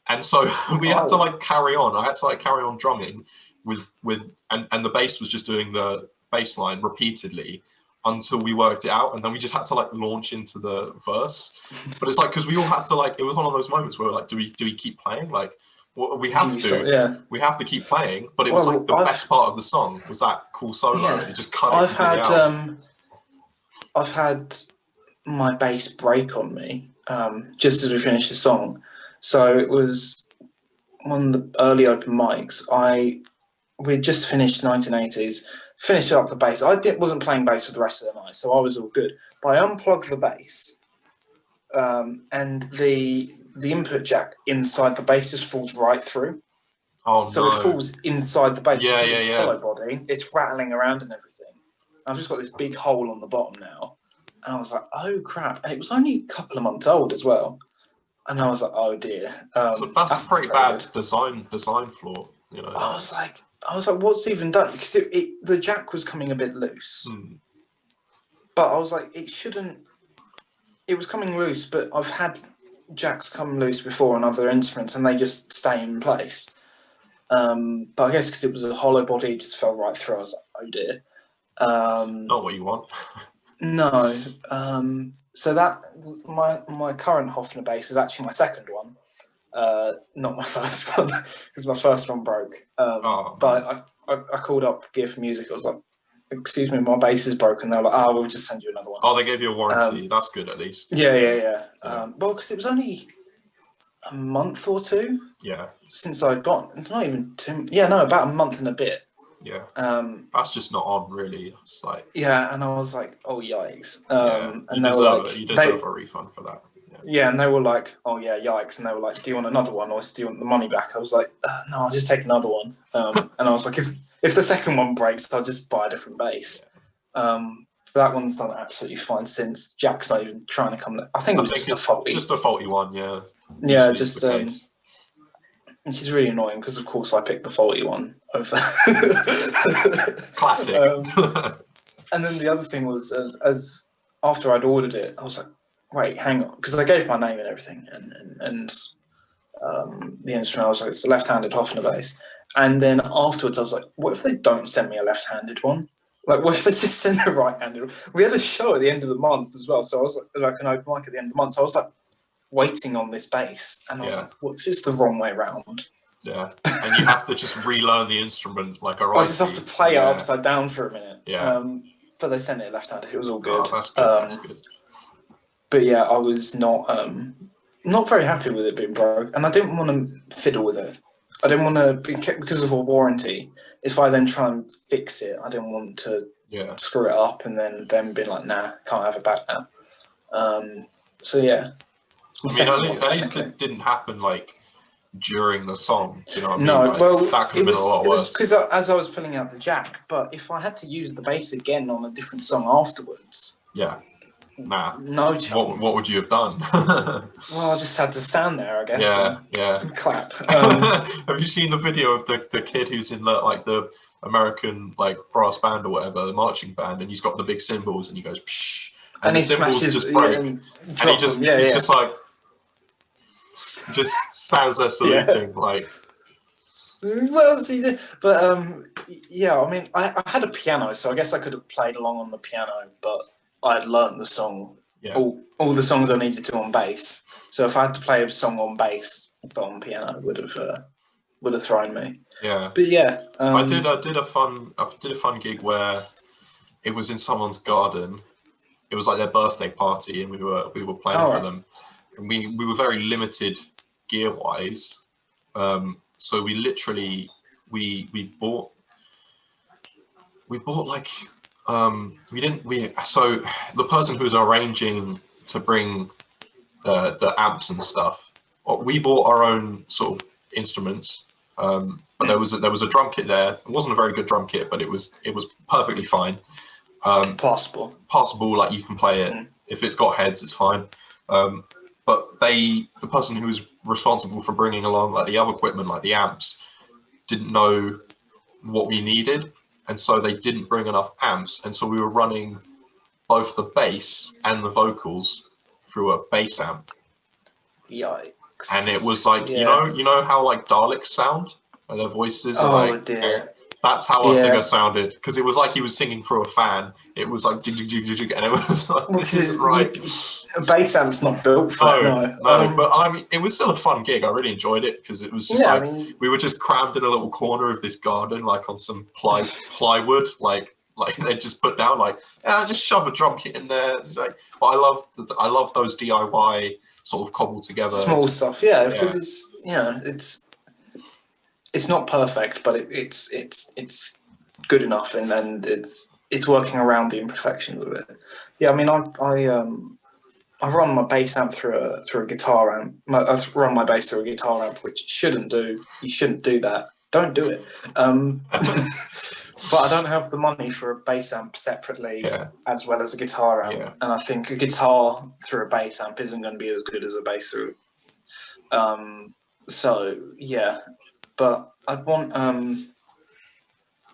And so we had to Oh. like carry on. I had to like carry on drumming and the bass was just doing the bass line repeatedly until we worked it out, and then we just had to like launch into the verse. But it's like because we all had to like it was one of those moments where we're like, do we keep playing? Like well, we Do have you start? to Yeah. we have to keep playing. But it was like Well, the best part of the song was that cool solo, and yeah, it just cut it I've completely had out. I've had my bass break on me just as we finished the song. So it was one of the early open mics. We just finished 1980s, finished up the bass. Wasn't playing bass for the rest of the night, so I was all good. But I unplugged the bass, and the input jack inside the bass just falls right through. Oh So it no. falls inside the bass Yeah, because yeah, it's a yeah. hollow body. It's rattling around and everything. I've just got this big hole on the bottom now. And I was like, oh crap. And it was only a couple of months old as well. And I was like, oh dear. So that's a That's not pretty very bad good. design flaw, you know. I was like, what's even done? Because the jack was coming a bit loose. But I was like, it was coming loose, but I've had jacks come loose before on other instruments and they just stay in place. But I guess because it was a hollow body, it just fell right through. I was like, oh dear. Not what you want. No. So that my current Hofner bass is actually my second one, not my first one because my first one broke. But I called up Gear for Music. I was like, "Excuse me, my bass is broken." They were like, "Oh, we'll just send you another one." Oh, they gave you a warranty. That's good at least. Yeah. Yeah. Well, because it was only a month or two Yeah. since I got not even two. Yeah, no, about a month and a bit. Yeah. Um, That's just not on, really. It's like, yeah, and I was like, "Oh yikes!" yeah, you And they were deserve like, it. You deserve a refund for that. Yeah. yeah, and they were like, "Oh yeah, yikes!" And they were like, "Do you want another one, or do you want the money back?" I was like, "No, I'll just take another one." And I was like, "If the second one breaks, I'll just buy a different bass." That one's done absolutely fine since. Jack's not even trying to come. I think it I was think just a it's faulty. just a faulty one. Yeah. Yeah, Usually it's just the case. which is really annoying because of course I picked the faulty one over. Classic. And then the other thing was as after I'd ordered it, I was like, wait, hang on, because I gave my name and everything, and the instrument. I was like, it's a left-handed Hofner bass. And then afterwards, I was like, what if they don't send me a left-handed one? Like, what if they just send a right-handed one? We had a show at the end of the month as well, so I was like an open mic at the end of the month. So I was like waiting on this bass, and I was like, what if it's the wrong way round? Yeah, and you have to just relearn the instrument like a I just have to play it yeah. upside down for a minute. Yeah. But they sent it left-handed. It was all good. Oh, that's good. That's good. But yeah, I was not very happy with it being broke, and I didn't want to fiddle with it. I didn't want to, because of a warranty, if I then try and fix it, I didn't want to screw it up and then be like, nah, can't have it back now. So yeah. I mean, at least it didn't happen like during the song. Do you know what I mean? No, like, well, that could have been a lot worse. Because as I was pulling out the jack, but if I had to use the bass again on a different song afterwards, nah, no chance. What would you have done? Well, I just had to stand there, I guess. And clap. Have you seen the video of the kid who's in the American like brass band or whatever, the marching band, and he's got the big cymbals and he goes psh, and the cymbals just break, and he just just like just stands there saluting like. Well, see, but yeah, I mean, I had a piano, so I guess I could have played along on the piano, but I had learnt the song, all the songs I needed to on bass. So if I had to play a song on bass but on piano, would have thrown me. Yeah, but yeah, I did a fun gig where it was in someone's garden. It was like their birthday party, and we were playing for them, and we were very limited gear wise. So we literally we bought like so the person who was arranging to bring the amps and stuff, we bought our own sort of instruments, but there was a drum kit there. It wasn't a very good drum kit, but it was perfectly fine. Possible, like you can play it. If it's got heads, it's fine. But the person who was responsible for bringing along like the other equipment, like the amps, didn't know what we needed, and so they didn't bring enough amps, and so we were running both the bass and the vocals through a bass amp. Yikes! And it was like you know how like Daleks sound, and their voices are like. Dear. That's how our singer sounded, because it was like he was singing through a fan. It was like jig, jig, jig, jig, jig, and it was like, this isn't right. A bass amp's not built for that. No, but I mean, it was still a fun gig. I really enjoyed it because it was just we were just crammed in a little corner of this garden, like on some plywood, like they just put down, like just shove a drum kit in there. Like, but I love those DIY sort of cobbled together small stuff, because it's not perfect, but it's good enough, and it's working around the imperfections of it. Yeah, I mean, I run my bass amp through a guitar amp. I run my bass through a guitar amp, which you shouldn't do that. Don't do it. But I don't have the money for a bass amp separately as well as a guitar amp, and I think a guitar through a bass amp isn't going to be as good as a bass through. So yeah. But I've been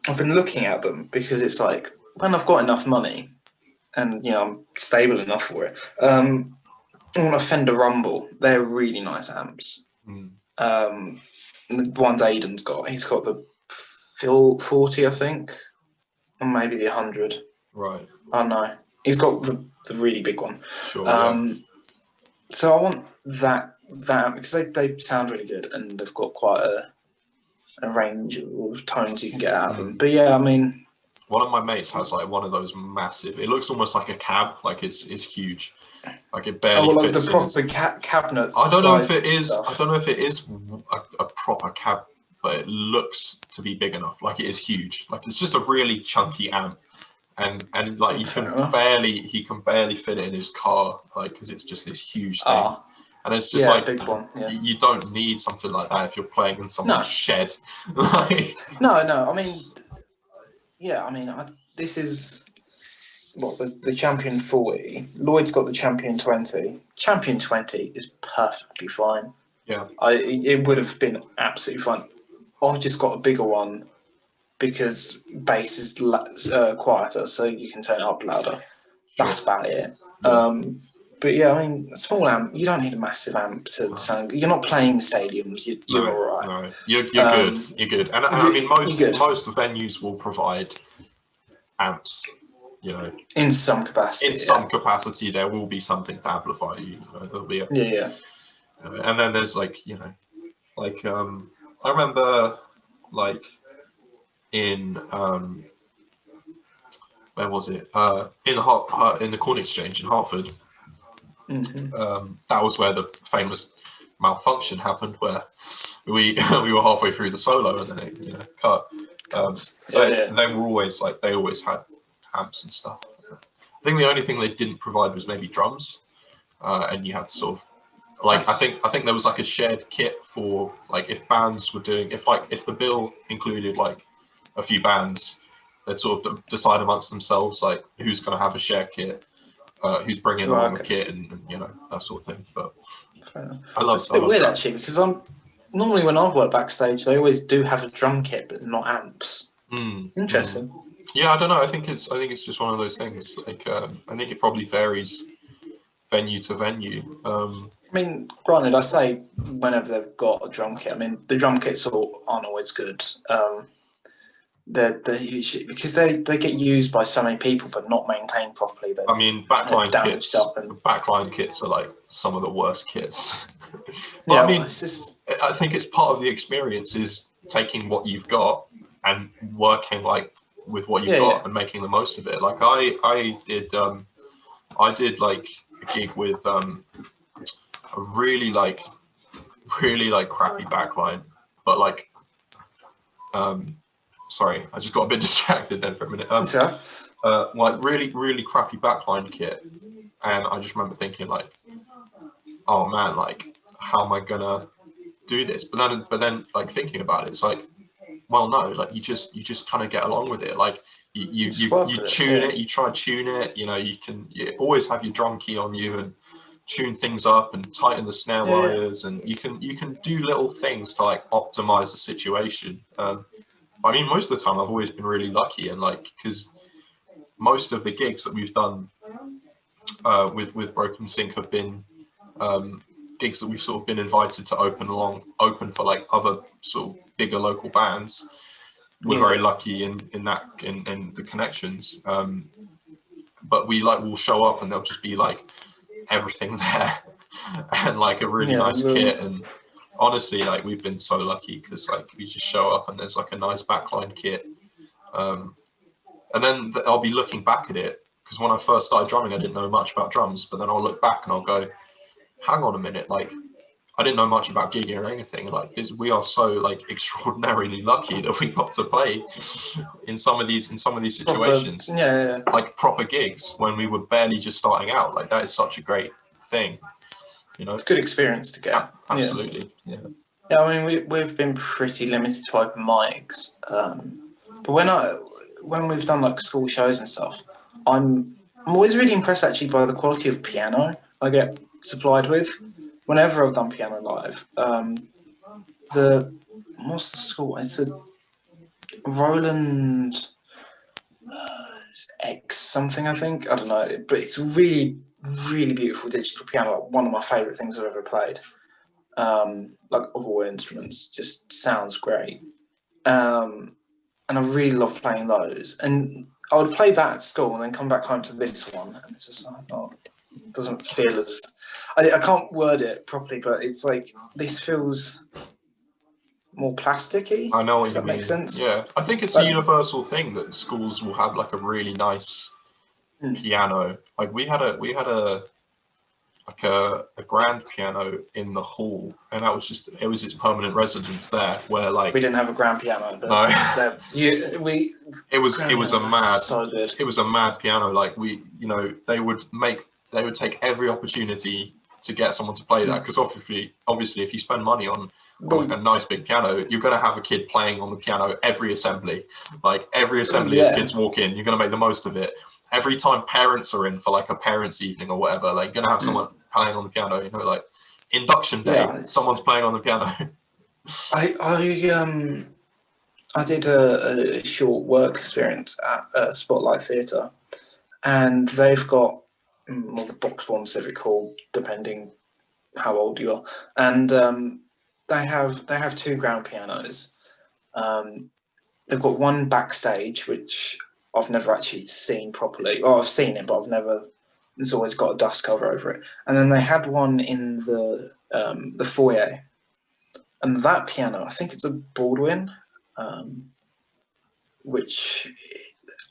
looking at them because it's like when I've got enough money and I'm stable enough for it. I want a Fender Rumble. They're really nice amps. The ones Aiden's got. He's got the 40, I think, or maybe the 100. Right. I don't know. He's got the really big one. Sure. So I want that because they sound really good and they've got quite a range of tones you can get out of them. But yeah, I mean, one of my mates has like one of those massive. It looks almost like a cab, like it's huge, like it barely fits. The proper cabinet. I don't know if it is. Stuff. I don't know if it is a proper cab, but it looks to be big enough. Like it is huge. Like it's just a really chunky amp, and like he can barely fit it in his car, like because it's just this huge thing. And it's just like big one, you don't need something like that if you're playing in someone's shed. No. I mean, this is what the Champion 40. Lloyd's got the Champion 20. Champion 20 is perfectly fine. Yeah. It would have been absolutely fine. I've just got a bigger one because bass is quieter, so you can turn it up louder. Sure. That's about it. Yeah. But yeah, I mean, a small amp, you don't need a massive amp to sound. You're not playing stadiums. You're all right. No, you're good. You're good. And I mean, most venues will provide amps. In some capacity. In some capacity, there will be something to amplify you. There'll be and then there's like I remember like in where was it? In the Corn Exchange in Hartford. Mm-hmm. That was where the famous malfunction happened, where we we were halfway through the solo and then it cut. They were always like they always had amps and stuff. I think the only thing they didn't provide was maybe drums, and you had to sort of like I think there was like a shared kit for like if bands were doing if the bill included like a few bands, they'd sort of decide amongst themselves like who's going to have a shared kit, who's bringing along a kit, and that sort of thing. But it's a bit weird actually, because normally when I've worked backstage, they always do have a drum kit, but not amps. Interesting. Yeah, I don't know. I think it's just one of those things. Like I think it probably varies venue to venue. I mean, granted, I say whenever they've got a drum kit, I mean the drum kits aren't always good. They're usually, because they get used by so many people but not maintained properly. I mean, backline kits are like some of the worst kits. But yeah, I mean, I think it's part of the experience is taking what you've got and working like with what you've got and making the most of it. Like I did like a gig with a really crappy backline, but like sorry, I just got a bit distracted then for a minute. Like really crappy backline kit, and I just remember thinking like, oh man, like how am I gonna do this? But then like thinking about it, it's like, well no, like you just kind of get along with it. Like you tune it, you try and tune it. You always have your drum key on you and tune things up and tighten the snare wires, and you can do little things to like optimize the situation. I mean, most of the time I've always been really lucky, and like because most of the gigs that we've done with Broken Sync have been gigs that we've sort of been invited to open for like other sort of bigger local bands. We're very lucky in the connections, but we'll show up and there'll just be like everything there and like a really nice kit. And honestly, like we've been so lucky because like we just show up and there's like a nice backline kit, and then I'll be looking back at it because when I first started drumming I didn't know much about drums, but then I'll look back and I'll go, hang on a minute, like I didn't know much about gigging or anything. Like we are so like extraordinarily lucky that we got to play in some of these situations, like proper gigs when we were barely just starting out. Like that is such a great thing, It's a good experience to get. Absolutely, yeah. I mean, we've been pretty limited to open mics, but when we've done like school shows and stuff, I'm always really impressed actually by the quality of piano I get supplied with. Whenever I've done piano live, what's the school? It's a Roland X something, I think. I don't know, but it's really, really beautiful digital piano. Like one of my favourite things I've ever played. Like of all instruments, just sounds great. And I really love playing those. And I would play that at school and then come back home to this one, and it's just like, it doesn't feel as. I can't word it properly, but it's like this feels more plasticky. I know what you mean. Makes sense. Yeah, I think it's a universal thing that schools will have like a really nice piano. Like we had a grand piano in the hall, and it was its permanent residence there. Where like we didn't have a grand piano. But no, it was a mad piano. Like they would take every opportunity to get someone to play that, because obviously if you spend money on like a nice big piano, you're going to have a kid playing on the piano every assembly. Like every assembly as kids walk in, you're going to make the most of it. Every time parents are in for like a parents' evening or whatever, like you're going to have someone playing on the piano. Like induction day, someone's playing on the piano. I did a short work experience at Spotlight Theatre, and they've got the box ones they recall, depending how old you are, and they have two grand pianos. They've got one backstage, which I've never actually seen properly. Well, I've seen it, but I've never. It's always got a dust cover over it. And then they had one in the foyer, and that piano, I think it's a Baldwin, which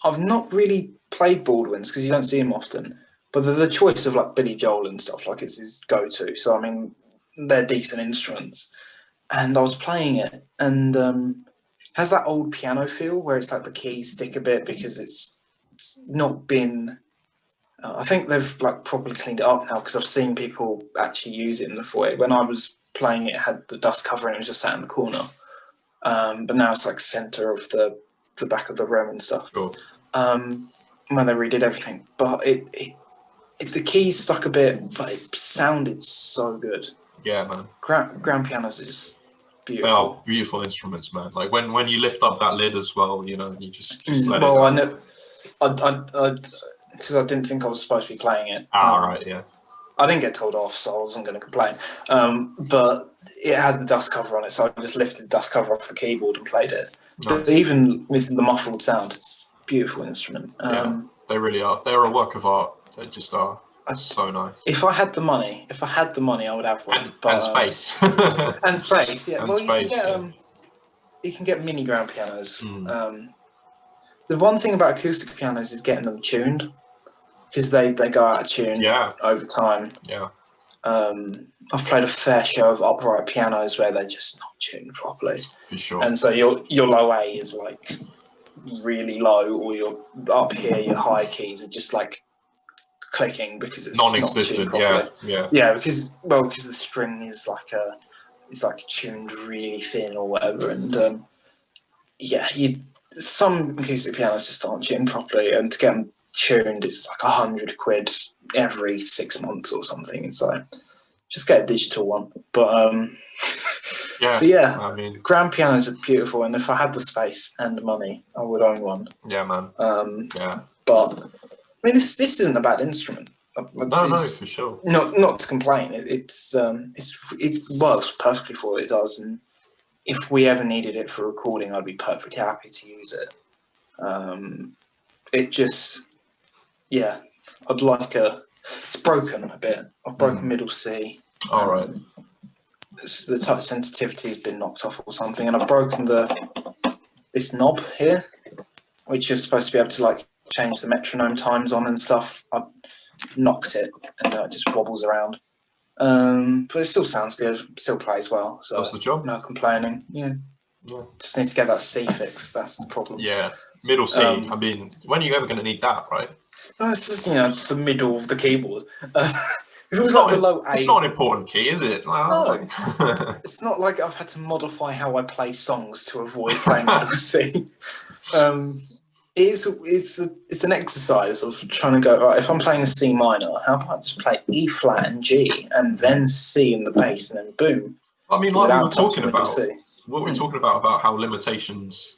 I've not really played Baldwins because you don't see them often. But the choice of like Billy Joel and stuff, like it's his go-to. So I mean, they're decent instruments. and I was playing it, and has that old piano feel where it's like the keys stick a bit because it's not been. I think they've like properly cleaned it up now because I've seen people actually use it in the foyer. When I was playing it, it had the dust cover and it was just sat in the corner. But now it's like center of the back of the room and stuff. Sure. When they redid everything, but the keys stuck a bit, but it sounded so good. Yeah, man. Grand pianos are just They beautiful. are beautiful instruments, man. Like when you lift up that lid as well, you know, you just let it Well, go. I know, I because I didn't think I was supposed to be playing it. Right, yeah. I didn't get told off, so I wasn't going to complain. But it had the dust cover on it, so I just lifted the dust cover off the keyboard and played it. Nice. But even with the muffled sound, it's a beautiful instrument. Yeah, they really are. They're a work of art. They just are so nice. If I had the money, I would have one. And space. And space, yeah. And well, space, you can get mini grand pianos. The one thing about acoustic pianos is getting them tuned, because they go out of tune over time. Yeah. I've played a fair share of upright pianos where they're just not tuned properly. For sure. And so your low A is like really low, or your up here, your high keys are just like clicking because it's non-existent. Not tuned properly. Yeah. Because the string is like tuned really thin or whatever, and some acoustic pianos just aren't tuned properly, and to get them tuned, it's like £100 every 6 months or something. It's like, just get a digital one. But I mean, grand pianos are beautiful, and if I had the space and the money, I would own one. Yeah, man. But I mean, this isn't a bad instrument. No, for sure. Not to complain. It works perfectly for what it does, and if we ever needed it for recording, I'd be perfectly happy to use it. It just, I'd like it's broken a bit. I've broken middle C. All right. The touch sensitivity's been knocked off or something, and I've broken this knob here, which you're supposed to be able to like change the metronome times on and stuff. I've knocked it, and it just wobbles around. But it still sounds good, still plays well. So that's the job. No complaining. Yeah. Just need to get that C fixed. That's the problem. Yeah, middle C. I mean, when are you ever going to need that, right? No, it's just the middle of the keyboard. If it was it's like not the low A, it's not an important key, is it? No, it's not like I've had to modify how I play songs to avoid playing middle C. It's an exercise of trying to go, right, if I'm playing a C minor, how about I just play E flat and G and then C in the bass and then boom. I mean, like we were talking about, about how limitations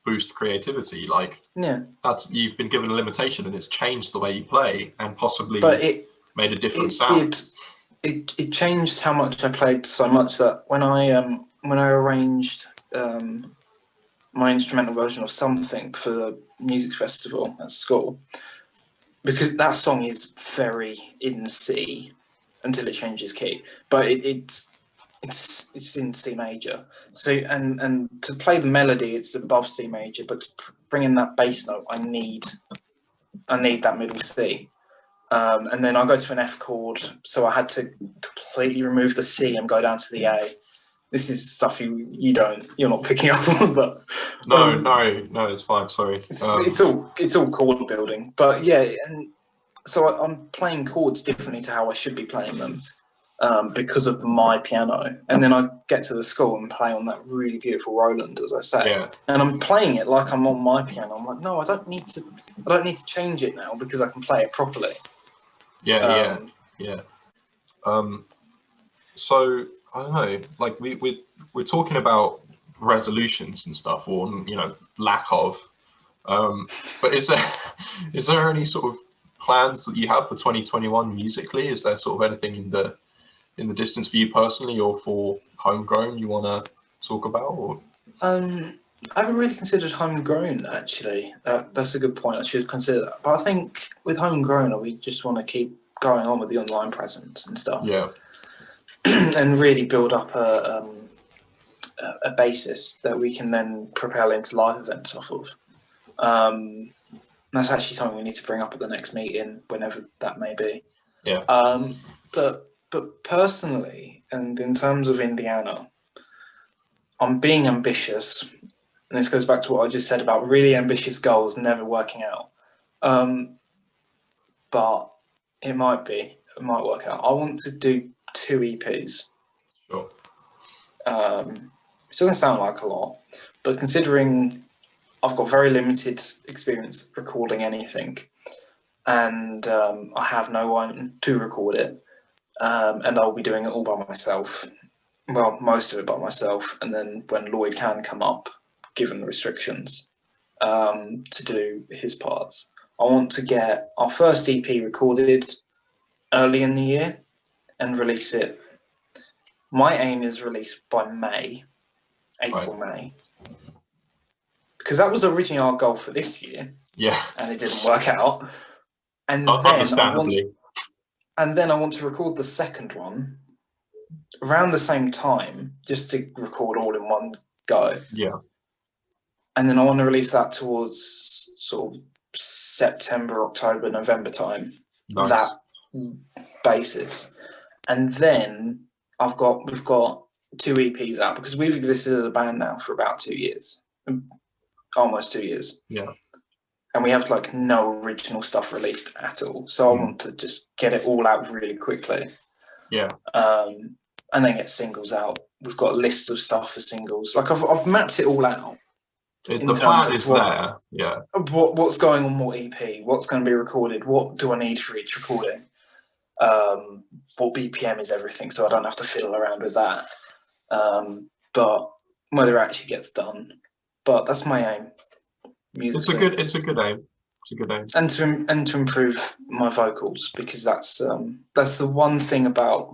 boost creativity. Like, you've been given a limitation and it's changed the way you play and possibly made a different sound. It changed how much I played so much that when I arranged my instrumental version of something for the music festival at school, because that song is very in C until it changes key, but it's in C major. So and to play the melody, it's above C major, but to bring in that bass note, I need that middle C. And then I go to an F chord, so I had to completely remove the C and go down to the A. This is stuff you're not picking up on, but no, it's fine. Sorry, it's all chord building, but and so I'm playing chords differently to how I should be playing them because of my piano. And then I get to the school and play on that really beautiful Roland, as I say, and I'm playing it like I'm on my piano. I'm like, no, I don't need to change it now because I can play it properly. So I don't know, like we're talking about resolutions and stuff, or lack of. But is there any sort of plans that you have for 2021 musically? Is there sort of anything in the distance for you personally or for Homegrown you want to talk about? Or I haven't really considered Homegrown, actually. That's a good point. I should consider that. But I think with Homegrown, we just want to keep going on with the online presence and stuff. Yeah. And really build up a basis that we can then propel into live events off of. That's actually something we need to bring up at the next meeting, whenever that may be. Yeah. But personally, and in terms of Indiana, I'm being ambitious, and this goes back to what I just said about really ambitious goals never working out. But it might work out. I want to do 2 EPs. Sure. Which doesn't sound like a lot, but considering I've got very limited experience recording anything, and I have no one to record it, and I'll be doing it all by myself. Well, most of it by myself, and then when Lloyd can come up, given the restrictions, to do his parts. I want to get our first EP recorded early in the year and release it. My aim is released by April, May. Because that was originally our goal for this year. Yeah. And it didn't work out. And Understandably. then I want to record the second one around the same time, just to record all in one go. Yeah. And then I want to release that towards sort of September, October, November time. Nice. That basis. And then we've got 2 EPs out, because we've existed as a band now for about 2 years. Almost 2 years. Yeah. And we have like no original stuff released at all. So I want to just get it all out really quickly. Yeah. And then get singles out. We've got a list of stuff for singles. Like I've mapped it all out. The plan is there. Yeah. What's going on what EP? What's going to be recorded? What do I need for each recording? What BPM is everything? So I don't have to fiddle around with that. But whether it actually gets done. But that's my aim. Musically. It's a good aim. It's a good aim. And to improve my vocals, because that's the one thing about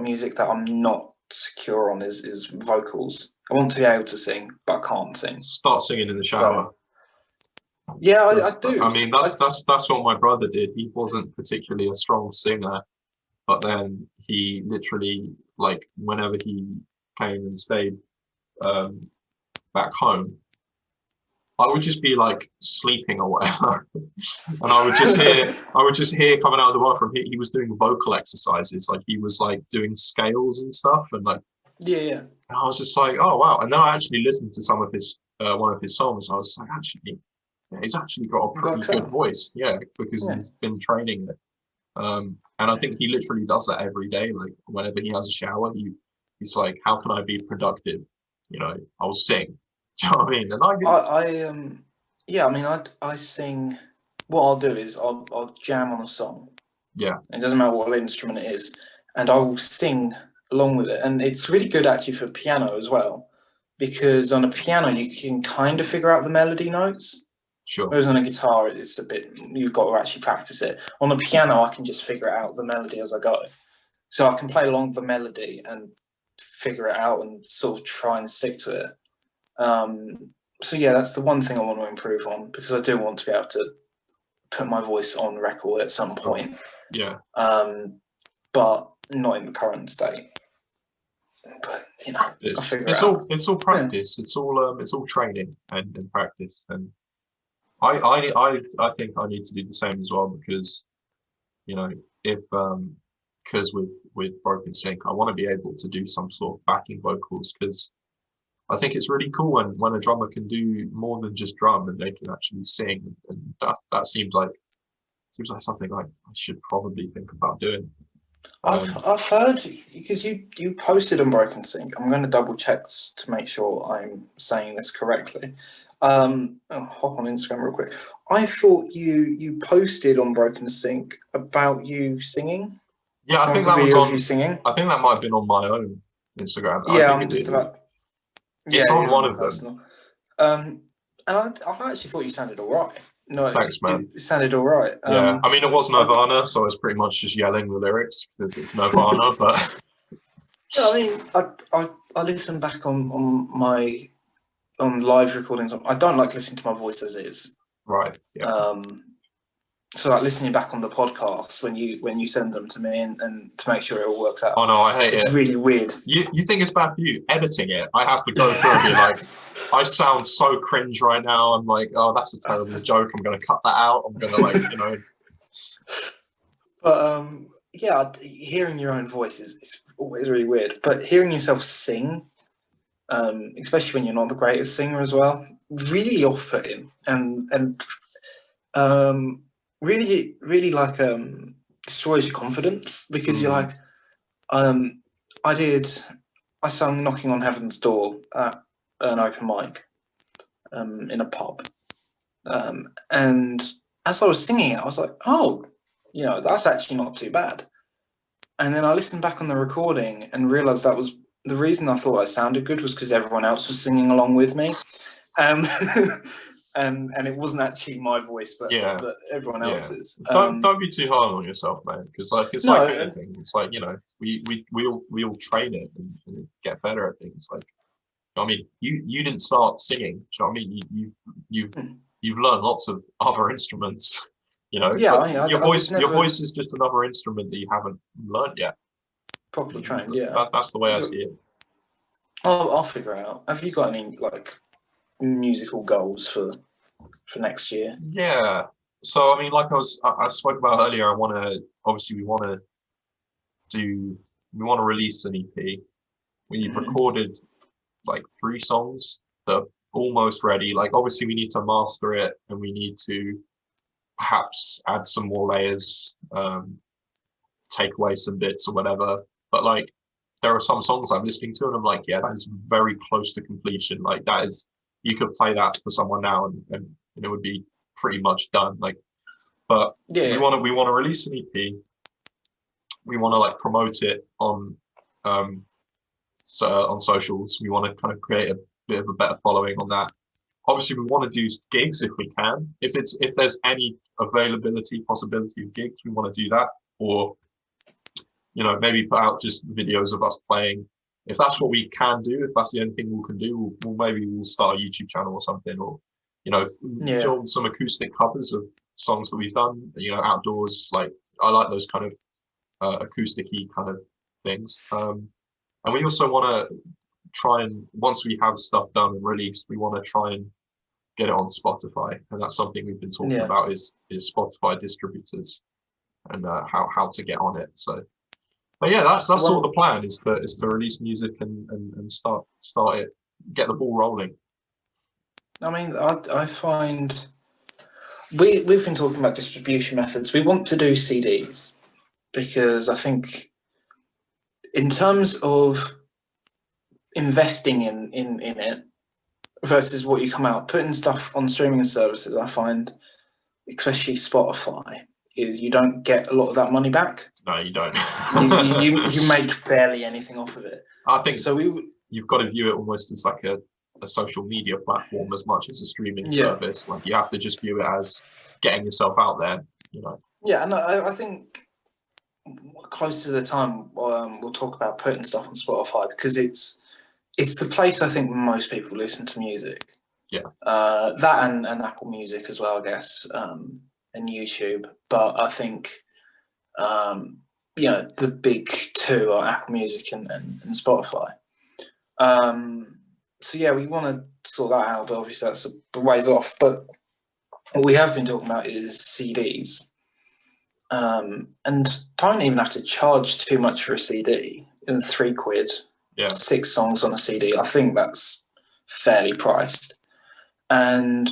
music that I'm not secure on is vocals. I want to be able to sing, but I can't sing. Start singing in the shower. Yeah, I do. I mean, that's what my brother did. He wasn't particularly a strong singer, but then he literally, like, whenever he came and stayed back home, I would just be like sleeping or whatever, and I would just hear coming out of the bathroom. He was doing vocal exercises, like he was like doing scales and stuff, and like yeah. And I was just like, oh wow! And then I actually listened to some of his one of his songs. I was like, actually, yeah, he's actually got a pretty good voice, yeah, because he's been training it. And I think he literally does that every day. Like whenever he has a shower, he's like, how can I be productive? You know, I'll sing. Do you know what I mean? And I sing. What I'll do is I'll jam on a song. Yeah. It doesn't matter what instrument it is, and I will sing along with it. And it's really good actually for piano as well, because on a piano you can kind of figure out the melody notes. Sure. Whereas on a guitar, it's a bit, you've got to actually practice it. On a piano, I can just figure out the melody as I go. So I can play along the melody and figure it out and sort of try and stick to it. So yeah, that's the one thing I want to improve on, because I do want to be able to put my voice on record at some point. Yeah. But not in the current state. But you know, it's all practice. Yeah. It's all training and practice. And I think I need to do the same as well, because you know, if because with Broken Sync, I want to be able to do some sort of backing vocals, because I think it's really cool when a drummer can do more than just drum and they can actually sing, and that seems like something I should probably think about doing. I've heard, because you posted on Broken Sync. I'm going to double check to make sure I'm saying this correctly. I'll hop on Instagram real quick. I thought you posted on Broken Sync about you singing. Yeah, I think that was on you singing. I think that might have been on my own Instagram. Yeah, I'm just about. It's on one of them. And I actually thought you sounded all right. No, thanks, man. It sounded all right. Yeah, I mean, it was Nirvana, so I was pretty much just yelling the lyrics because it's Nirvana. But yeah, I mean, I listen back on my live recordings. I don't like listening to my voice as is. Right. Yeah. So like listening back on the podcast when you send them to me and to make sure it all works out. Oh no, I hate it. It's really weird. You think it's bad for you editing it? I have to go through and be like, I sound so cringe right now. I'm like, oh, that's a terrible joke. I'm going to cut that out. I'm going to like, you know. But yeah, hearing your own voice is always really weird. But hearing yourself sing especially when you're not the greatest singer as well. Really off-putting and really like destroys your confidence because you're like, I sung "Knocking on Heaven's Door" at an open mic in a pub, and as I was singing it, I was like, oh, that's actually not too bad. And then I listened back on the recording and realised that was the reason I thought I sounded good was because everyone else was singing along with me. And it wasn't actually my voice, but everyone else's. Don't be too hard on yourself, man, because like it's like anything. It's like we all train it and get better at things. Like I mean, you didn't start singing. Do you know what I mean? You've learned lots of other instruments. Yeah, your voice is just another instrument that you haven't learned yet. Properly trained, yeah. That's the way I see it. I'll figure it out. Have you got any like musical goals for next year? Yeah. So I mean, like I spoke about earlier, we want to release an EP. We've recorded like 3 songs that are almost ready. Like obviously we need to master it and we need to perhaps add some more layers, take away some bits or whatever. But like there are some songs I'm listening to and I'm like, yeah, that is very close to completion. Like that is, you could play that for someone now and it would be pretty much done. Like, but we want to release an EP. We want to like promote it on socials. We want to kind of create a bit of a better following on that. Obviously, we want to do gigs if we can. If there's any possibility of gigs, we want to do that. Or maybe put out just videos of us playing. If that's what we can do, if that's the only thing we can do, we'll start a YouTube channel or something, or film some acoustic covers of songs that we've done. Outdoors. Like I like those kind of acoustic-y kind of things. And we also want to try and, once we have stuff done and released, we want to try and get it on Spotify, and that's something we've been talking about is Spotify distributors and how to get on it. So, but yeah, that's sort of the plan is to release music and start it, get the ball rolling. I mean, I find we've been talking about distribution methods. We want to do CDs because I think in terms of investing in it versus what you come out putting stuff on streaming services, I find, especially Spotify, is you don't get a lot of that money back. No, you don't. you make barely anything off of it. I think so. You've got to view it almost as like a social media platform as much as a streaming service. Like you have to just view it as getting yourself out there. Yeah, and I think close to the time we'll talk about putting stuff on Spotify because it's the place I think most people listen to music. Yeah. That and Apple Music as well, I guess, and YouTube. But I think the big 2 are Apple Music and Spotify. So yeah, we want to sort that out, but obviously that's a ways off. But what we have been talking about is CDs. And don't even have to charge too much for a CD. In £3, 6 songs on a CD. I think that's fairly priced. And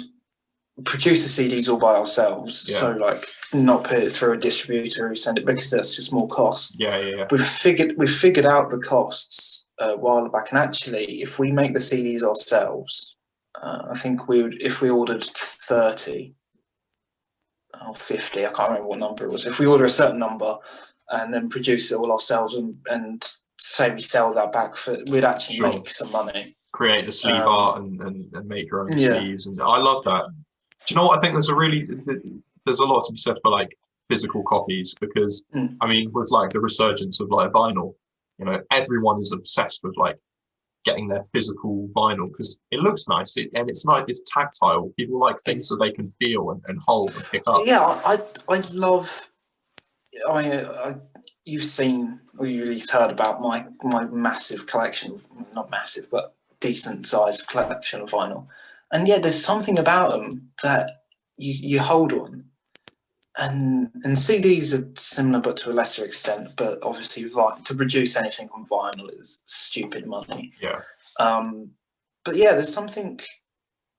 produce the CDs all by ourselves. So like not put it through a distributor who send it because that's just more cost. Yeah. We've figured out the costs a while back, and actually, if we make the CDs ourselves, I think if we ordered 30 or 50, I can't remember what number it was. If we order a certain number and then produce it all ourselves and say we sell that back we'd actually make some money. Create the sleeve art and make your own sleeves, and I love that. Do you know what I think? There's a lot to be said for like physical copies because I mean with like the resurgence of like vinyl, everyone is obsessed with like getting their physical vinyl because it looks nice and it's nice, it's tactile. People like things that they can feel and hold and pick up. Yeah, I love. You've seen or you at least heard about my massive collection, not massive but decent sized collection of vinyl, and yeah, there's something about them that you hold on. And CDs are similar, but to a lesser extent. But obviously, to produce anything on vinyl is stupid money. Yeah. But yeah, there's something.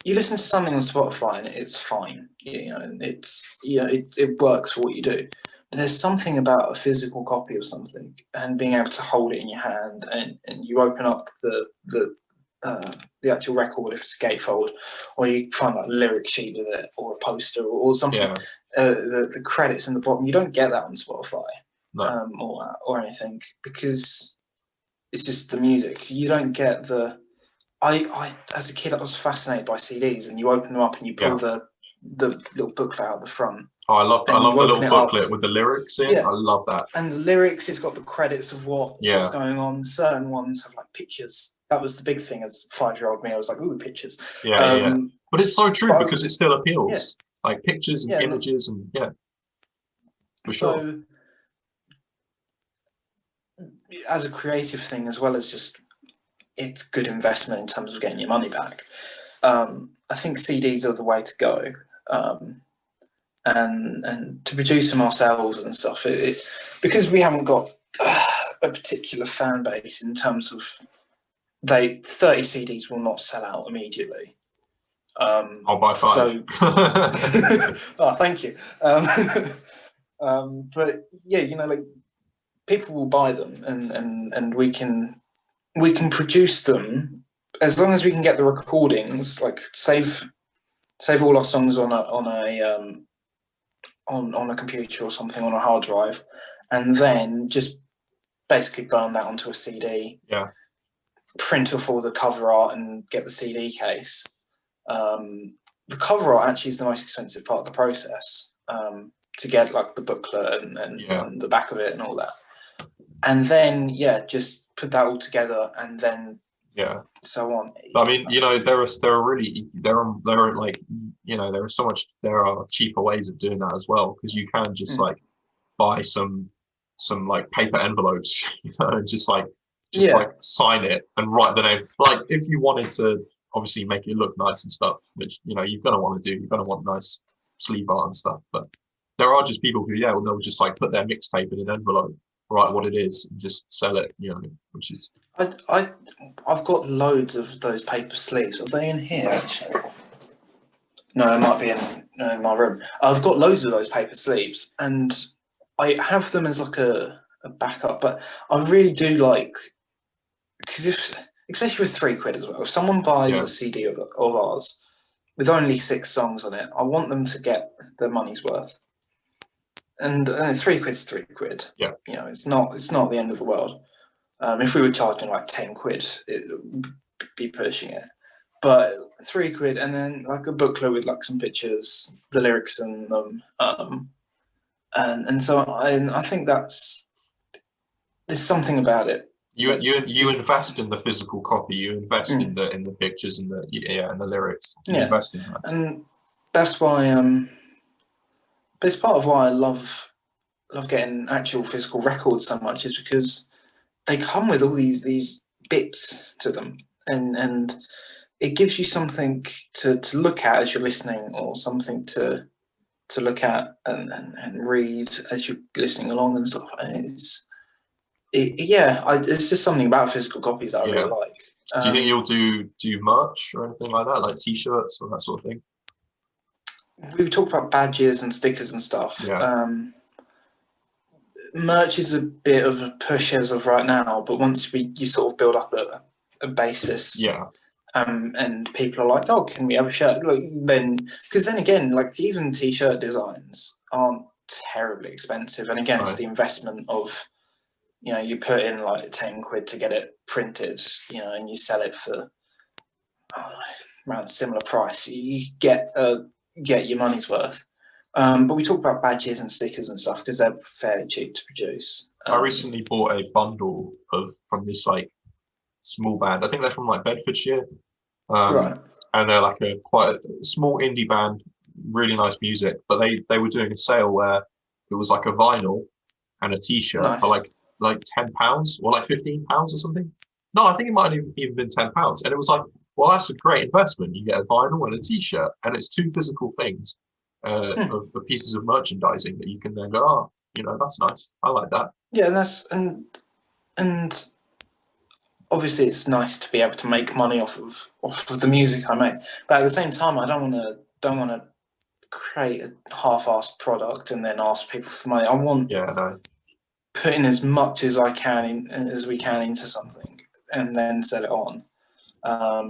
You listen to something on Spotify and it's fine, and it works for what you do. But there's something about a physical copy of something and being able to hold it in your hand, and you open up the actual record if it's a gatefold, or you find like a lyric sheet with it, or a poster, or something. Yeah. The credits in the bottom, you don't get that on Spotify, No. or anything, because it's just the music. You don't get the. I as a kid I was fascinated by CDs, and you open them up and you pull Yeah. the little booklet out the front. Oh, I love And you the open little it up. booklet with the lyrics in. Yeah. I love that. And the lyrics, it's got the credits of what's Yeah. going on. Certain ones have like pictures. That was the big thing as 5-year-old me. I was like, ooh, pictures. Yeah. But it's so true because it still Yeah. appeals. Like pictures and images and for sure. So as a creative thing, as well as just it's good investment in terms of getting your money back. I think CDs are the way to go, and to produce them ourselves and stuff. Because we haven't got a particular fan base in terms of 30 CDs will not sell out immediately. I'll buy 5. So, oh, thank you. But yeah, like people will buy them, and we can produce them as long as we can get the recordings, like save all our songs on a computer or something, on a hard drive, and then just basically burn that onto a CD. Yeah. Print off all the cover art and get the CD case. The cover art actually is the most expensive part of the process, to get like the booklet and the back of it and all that. And then just put that all together, and then so on. I mean, there are cheaper ways of doing that as well, because you can just like buy some like paper envelopes, and just like sign it and write the name. Like if you wanted to obviously make it look nice and stuff, which you're gonna want to do, you're gonna want nice sleeve art and stuff. But there are just people who they'll just like put their mixtape in an envelope, write what it is, and just sell it. Which is. I've got loads of those paper sleeves. Are they in here actually? No, it might be in my room. I've got loads of those paper sleeves, and I have them as like a backup. But I really do like, because especially with £3 as well, if someone buys a CD of ours with only 6 songs on it, I want them to get their money's worth. And £3 is £3. Yeah. It's not the end of the world. If we were charging like £10, it would be pushing it. But £3, and then like a booklet with like some pictures, the lyrics in them, and so I think there's something about it. You invest in the physical copy. You invest in the pictures and and the lyrics. You invest in that, and that's why. But it's part of why I love getting actual physical records so much, is because they come with all these bits to them, and it gives you something to look at as you're listening, or something to look at and read as you're listening along and stuff. And it's just something about physical copies that I really like. Do you think you'll do merch or anything like that, like T-shirts or that sort of thing? We talked about badges and stickers and stuff. Yeah. Merch is a bit of a push as of right now, but once you sort of build up a basis, and people are like, oh, can we have a shirt? Because then again, like even T-shirt designs aren't terribly expensive, and again, it's the investment of, you put in like £10 to get it printed, and you sell it for around a similar price. You get your money's worth. But we talk about badges and stickers and stuff because they're fairly cheap to produce. I recently bought a bundle from this like small band. I think they're from like Bedfordshire. Right. And they're like quite a small indie band, really nice music. But they were doing a sale where it was like a vinyl and a T-shirt for like £10 or like £15 or something. No, I think it might have even been £10. And it was like, well, that's a great investment. You get a vinyl and a T-shirt, and it's 2 physical things. Of pieces of merchandising that you can then go, that's nice. I like that. Yeah, and obviously it's nice to be able to make money off of the music I make, but at the same time, I don't want to create a half-assed product and then ask people for money. I want put in as much as I can as we can into something and then sell it on. I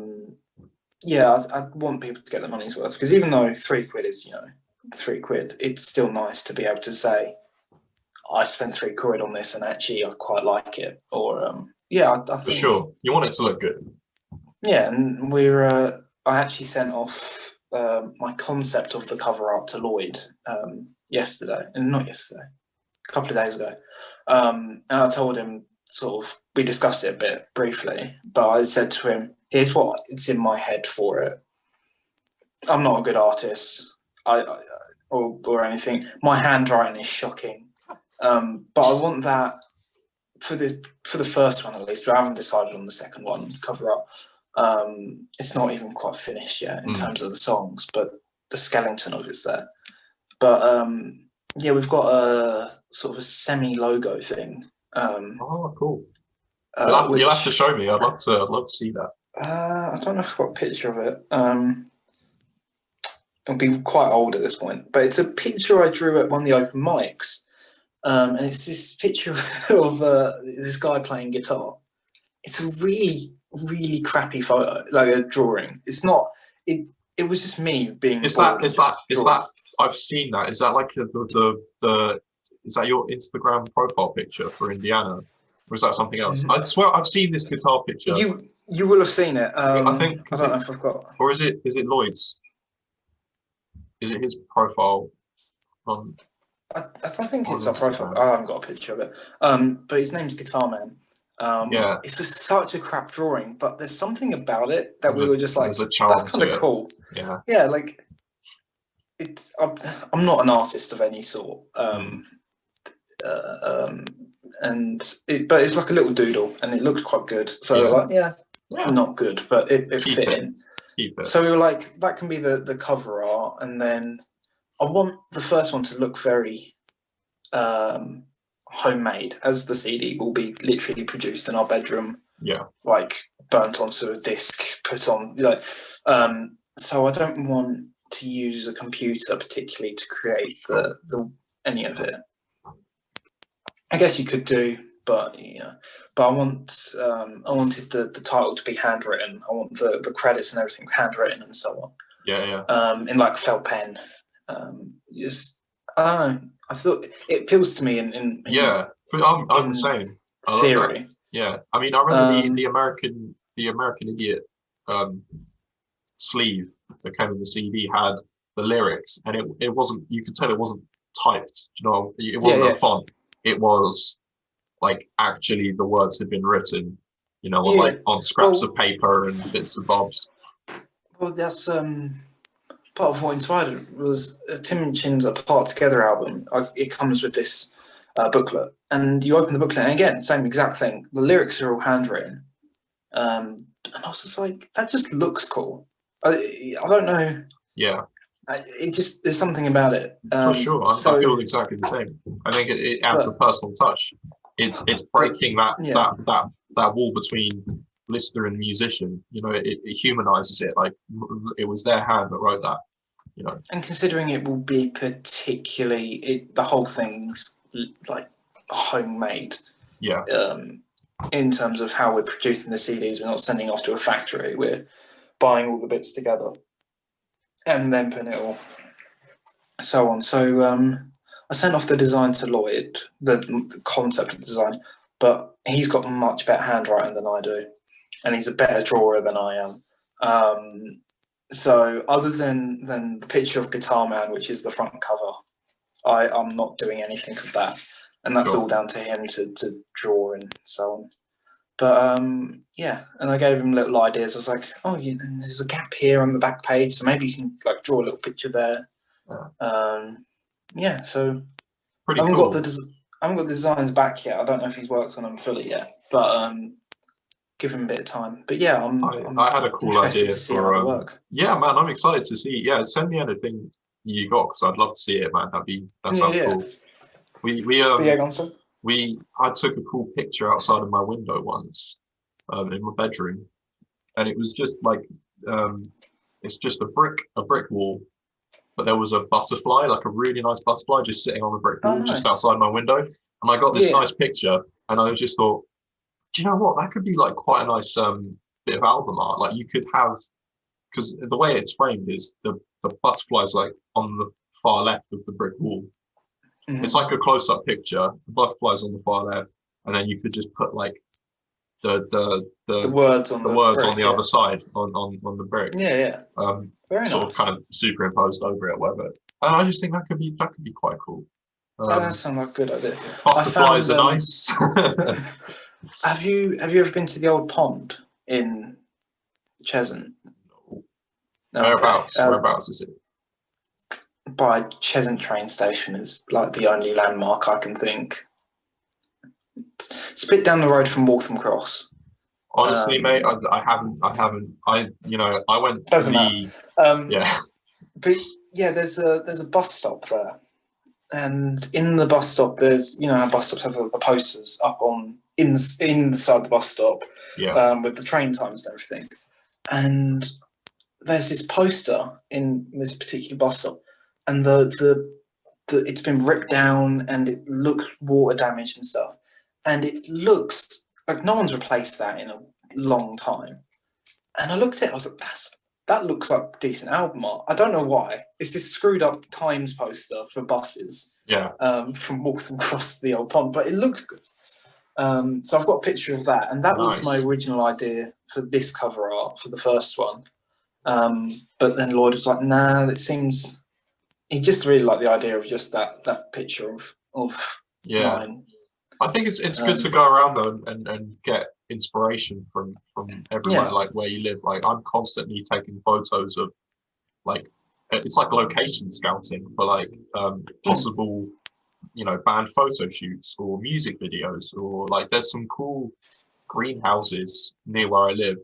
want people to get their money's worth, because even though £3 is £3, it's still nice to be able to say I spent £3 on this and actually I quite like it. Or I think for sure, you want it to look good. Yeah, and I actually sent off my concept of the cover art to Lloyd a couple of days ago. And I told him, we discussed it a bit briefly, but I said to him, here's what it's in my head for it. I'm not a good artist or anything. My handwriting is shocking. But I want that for the first one, at least. I haven't decided on the second one, cover up. It's not even quite finished yet in terms of the songs, but the skeleton of it's there. But we've got a sort of a semi-logo thing. Cool. You'll have to show me. I'd love to see that. I don't know if I've got a picture of it. It'll be quite old at this point, but it's a picture I drew at one of the open mics. And it's this picture of this guy playing guitar. It's a really, really crappy photo, like a drawing. It's not. It was just me being. Is that? I've seen that. Is that like the? Is that your Instagram profile picture for Indiana, or is that something else? I swear I've seen this guitar picture. You will have seen it. I don't know if I've got. Or is it Lloyd's? Is it his profile on? I don't think it's our profile. I haven't got a picture of it. But his name's Guitar Man. It's such a crap drawing, but there's something about it that we were just like, that's kind of cool. Yeah, like it's. I'm not an artist of any sort. But it's like a little doodle, and it looked quite good. So not good, but it fit in. So we were like, that can be the cover art, and then I want the first one to look very homemade, as the CD will be literally produced in our bedroom. Like burnt onto a disc, put on so I don't want to use a computer particularly to create the any of it. I guess you could do, but I wanted the title to be handwritten. I want the credits and everything handwritten and so on. In like felt pen. Just I don't know. I thought it appeals to me in I'm the same. Theory. Yeah, I mean, I remember the American Idiot sleeve that came in the CD had the lyrics, and it wasn't. You could tell it wasn't typed. It wasn't a font. It was like actually the words had been written. Like on scraps of paper and bits of bobs. Well, that's part of what inspired it was Tim Minchin's Apart Together album. It comes with this booklet, and you open the booklet, and again, same exact thing. The lyrics are all handwritten, and I was just like, that just looks cool. I don't know. Yeah. It just, there's something about it. For sure, I feel exactly the same. I think it adds a personal touch. It's breaking that wall between listener and musician. It humanizes it. Like it was their hand that wrote that. And considering it will be particularly, the whole thing's like homemade. Yeah. In terms of how we're producing the CDs, we're not sending off to a factory. We're buying all the bits together and then putting it all so on. So I sent off the design to Lloyd, the concept of the design, but he's got much better handwriting than I do, and he's a better drawer than I am. So other than the picture of Guitar Man, which is the front cover, I'm not doing anything of that, and that's all down to him to draw and so on. But and I gave him little ideas. I was like, there's a gap here on the back page, so maybe you can like draw a little picture there. So pretty I haven't cool. got the designs back yet. I don't know if he's worked on them fully yet, but give him a bit of time. But yeah, I had a cool idea to see how they work. Yeah, man, I'm excited to see. Yeah, send me anything you got, because I'd love to see it, man. That sounds cool. I took a cool picture outside of my window once, in my bedroom, and it was just like it's just a brick wall, but there was a butterfly, like a really nice butterfly, just sitting on the brick Oh, wall just nice. outside my window, and I got this Yeah. nice picture, and I just thought, do you know what? That could be like quite a nice bit of album art. Like you could have, because the way it's framed is the butterfly's like on the far left of the brick wall. It's Mhm. like a close-up picture. The butterfly's on the far left, and then you could just put like the the The the, words on the the words on brick. the Yeah. other side on the brick, Yeah. Yeah. Very sort of nice. kind of superimposed over it, whatever. And I just think that could be quite cool. That sounds like a good idea. I Butterflies found. are nice. Have you ever been to the old pond in Cheshunt? Okay. Whereabouts is it? By Cheshunt train station is like the only landmark I can think. It's a bit down the road from Waltham Cross. Honestly, mate, I haven't. I went to Doesn't matter. the Um, yeah. but yeah, there's a bus stop there, and in the bus stop, there's how bus stops have the posters up on inside the bus stop, Yeah. with the train times and everything. And there's this poster in this particular bus stop, and the it's been ripped down and it looks water damaged and stuff, and it looks like no one's replaced that in a long time. And I looked at it, I was like, that looks like decent album art. I don't know why. It's this screwed up Times poster for buses. Yeah. From Waltham Cross to the old pond, but it looked good. So I've got a picture of that, and that was my Nice. original idea for this cover art for the first one. But then Lloyd was like, "Nah, it seems." He just really liked the idea of just that picture of Yeah. mine. I think it's good to go around though and get inspiration from everywhere, Yeah, like where you live. Like I'm constantly taking photos of like it's like location scouting for like possible band photo shoots or music videos, or like there's some cool greenhouses near where I live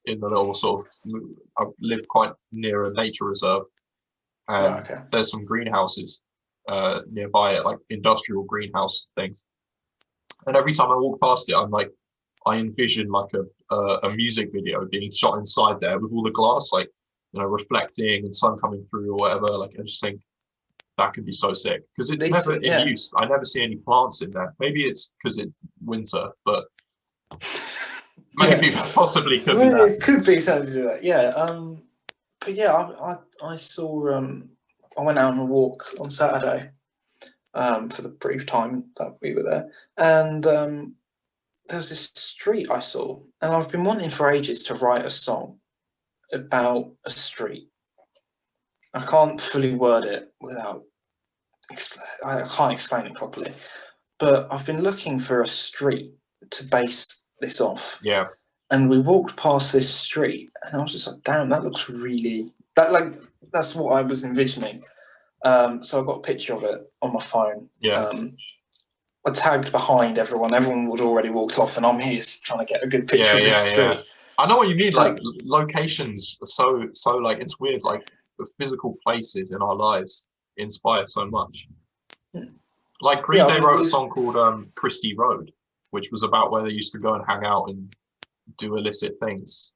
in the little sort of I live quite near a nature reserve, right, and okay. there's some greenhouses nearby it, like industrial greenhouse things. And every time I walk past it, I envision like a music video being shot inside there with all the glass like reflecting and sun coming through or whatever. Like I just think that could be so sick because it's never Decent, in yeah. use. I never see any plants in there. Maybe it's because it's winter, but maybe possibly could be Well, that. it could be something to do with that. Yeah. But yeah, I saw. I went out on a walk on Saturday. For the brief time that we were there, and there was this street I saw, and I've been wanting for ages to write a song about a street. I can't fully word it without. I can't explain it properly, but I've been looking for a street to base this off. Yeah. And we walked past this street, and I was just like, "Damn, that looks really that's what I was envisioning." So I got a picture of it on my phone. Yeah. I tagged behind everyone. Everyone would already walked off, and I'm here trying to get a good picture of this street. I know what you mean. Like But locations, are so like it's weird. Like the physical places in our lives inspire so much. Like Green yeah, I Day mean, wrote a song called Christie Road, which was about where they used to go and hang out and do illicit things,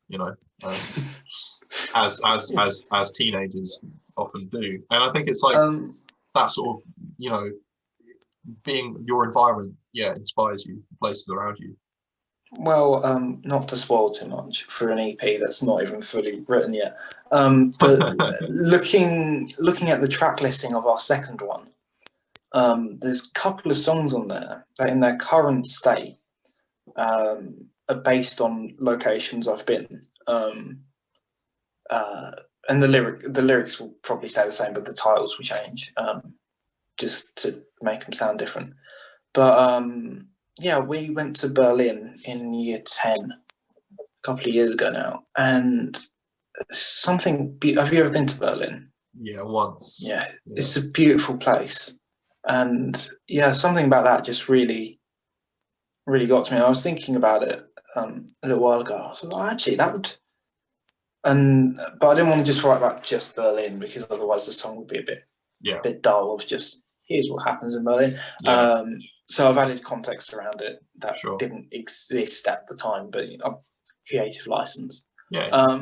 as teenagers often do. And I think it's like that sort of, being your environment, inspires you, places around you. well, not to spoil too much for an EP that's not even fully written yet. But looking at the track listing of our second one, there's a couple of songs on there that, in their current state, are based on locations I've been. And the lyrics will probably stay the same, but the titles will change, just to make them sound different. But yeah, we went to Berlin in year 10, a couple of years ago now, and have you ever been to Berlin? Yeah, once. Yeah, it's a beautiful place, and yeah, something about that just really, really got to me. I was thinking about it a little while ago. I was like, actually, that would. But I didn't want to just write about just Berlin, because otherwise the song would be a bit dull of just here's what happens in Berlin. Yeah. So I've added context around it that Sure. didn't exist at the time, but creative license. Yeah.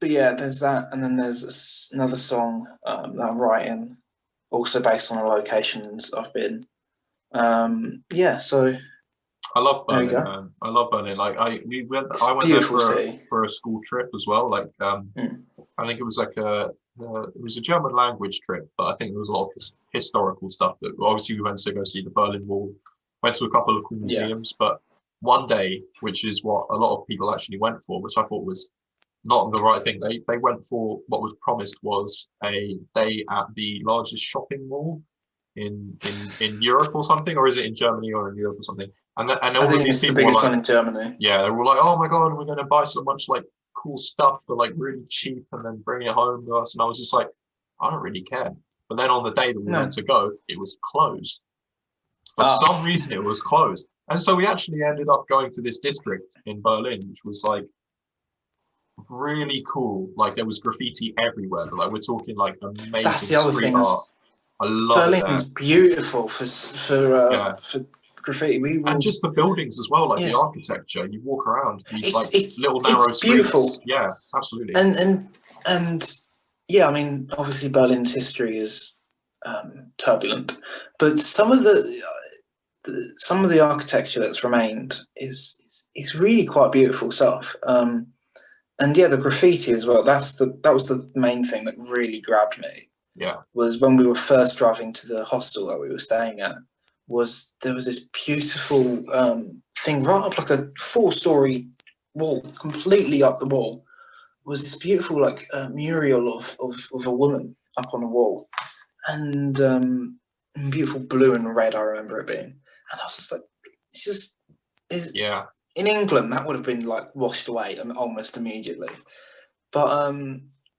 But yeah, there's that, and then there's another song that I'm writing, also based on the locations I've been. Yeah, so I love there you Berlin, go. man. I love Berlin. Like It's I a went there beautiful city. for a school trip as well. Like Mm. I think it was like it was a German language trip, but I think there was a lot of historical stuff that obviously we went to go see the Berlin Wall, went to a couple of cool Yeah, museums, but one day, which is what a lot of people actually went for, which I thought was not the right thing. They went for what was promised was a day at the largest shopping mall in Europe or something, or is it in Germany or in Europe or something? And I all of think these it's the people were biggest like, one in Germany. yeah, they were like, oh my god, we're going to buy so much like cool stuff for like really cheap and then bring it home to us. And I was just like, I don't really care. But then on the day that we went No. to go, it was closed. For Ah, some reason, it was closed. And so we actually ended up going to this district in Berlin, which was like really cool. Like there was graffiti everywhere. Like we're talking like that's amazing the other street thing. Is art. I love it there. Berlin's beautiful Yeah. for graffiti. We And will, just the buildings as well, like the yeah. architecture. You walk around these like little It's narrow beautiful, streets. Yeah, absolutely. and yeah. I mean, obviously Berlin's history is turbulent, but some of the architecture that's remained is really quite beautiful stuff. And yeah, the graffiti as well. That was the main thing that really grabbed me. Yeah. Was when we were first driving to the hostel that we were staying at. Was there was this beautiful thing right up like a 4-story wall, completely up the wall. Was this beautiful like mural of a woman up on a wall, and beautiful blue and red. I remember it being, and I was just like, it's just is Yeah. in England that would have been like washed away almost immediately. But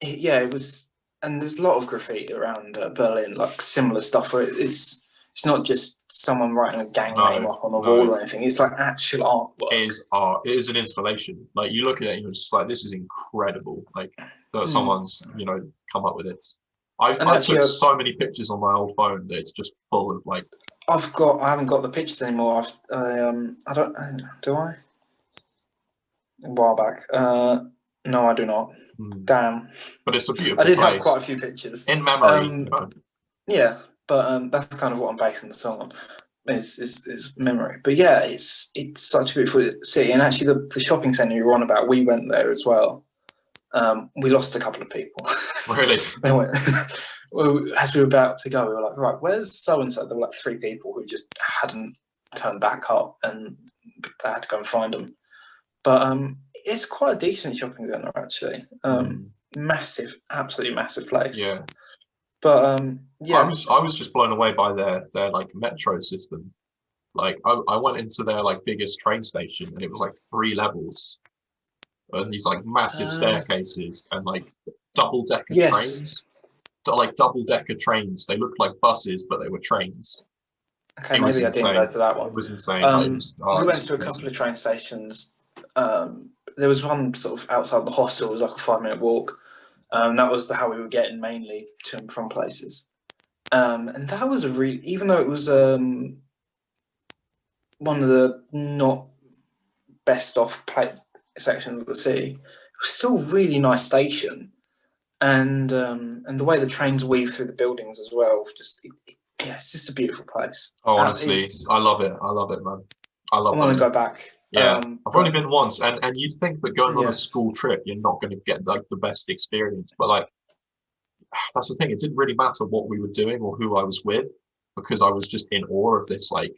yeah, it was, and there's a lot of graffiti around Berlin, like similar stuff where it's not just someone writing a gang name up on a wall No. or anything. It's like actual artwork. It is art. It is an installation. Like you look at it and you're just like, this is incredible. Like that someone's, come up with this. And I actually, took so many pictures on my old phone that it's just full of like. I haven't got the pictures anymore. I don't. Do I? A while back. No, I do not. Damn. But it's a beautiful I did place. have quite a few pictures. In memory. Yeah, but that's kind of what I'm basing the song on. Is memory. But yeah, it's such a beautiful city. And actually, the shopping centre you were on about, we went there as well. We lost a couple of people. Really? They went. As we were about to go, we were like, right, where's so and so? There were like 3 people who just hadn't turned back up, and they had to go and find them. But it's quite a decent shopping centre actually. Massive, absolutely massive place. Yeah. But yeah, I was just blown away by their like metro system. Like I went into their like biggest train station and it was like 3 levels and these like massive staircases and like double-decker trains. Like double-decker trains. They looked like buses, but they were trains. Okay, it was maybe insane. I didn't go to that one. It was insane. We went to a couple of train stations. There was one sort of outside the hostel. It was like a 5-minute walk. That was how we were getting mainly to and from places. And that was even though it was one of the not best off sections of the city, it was still a really nice station. And the way the trains weave through the buildings as well, yeah, it's just a beautiful place. Oh, honestly, I love it. I love it, man. I want to go back. Yeah, I've only been once, and you'd think that going on a Yes. school trip, you're not going to get like the best experience. But like, that's the thing. It didn't really matter what we were doing or who I was with, because I was just in awe of this like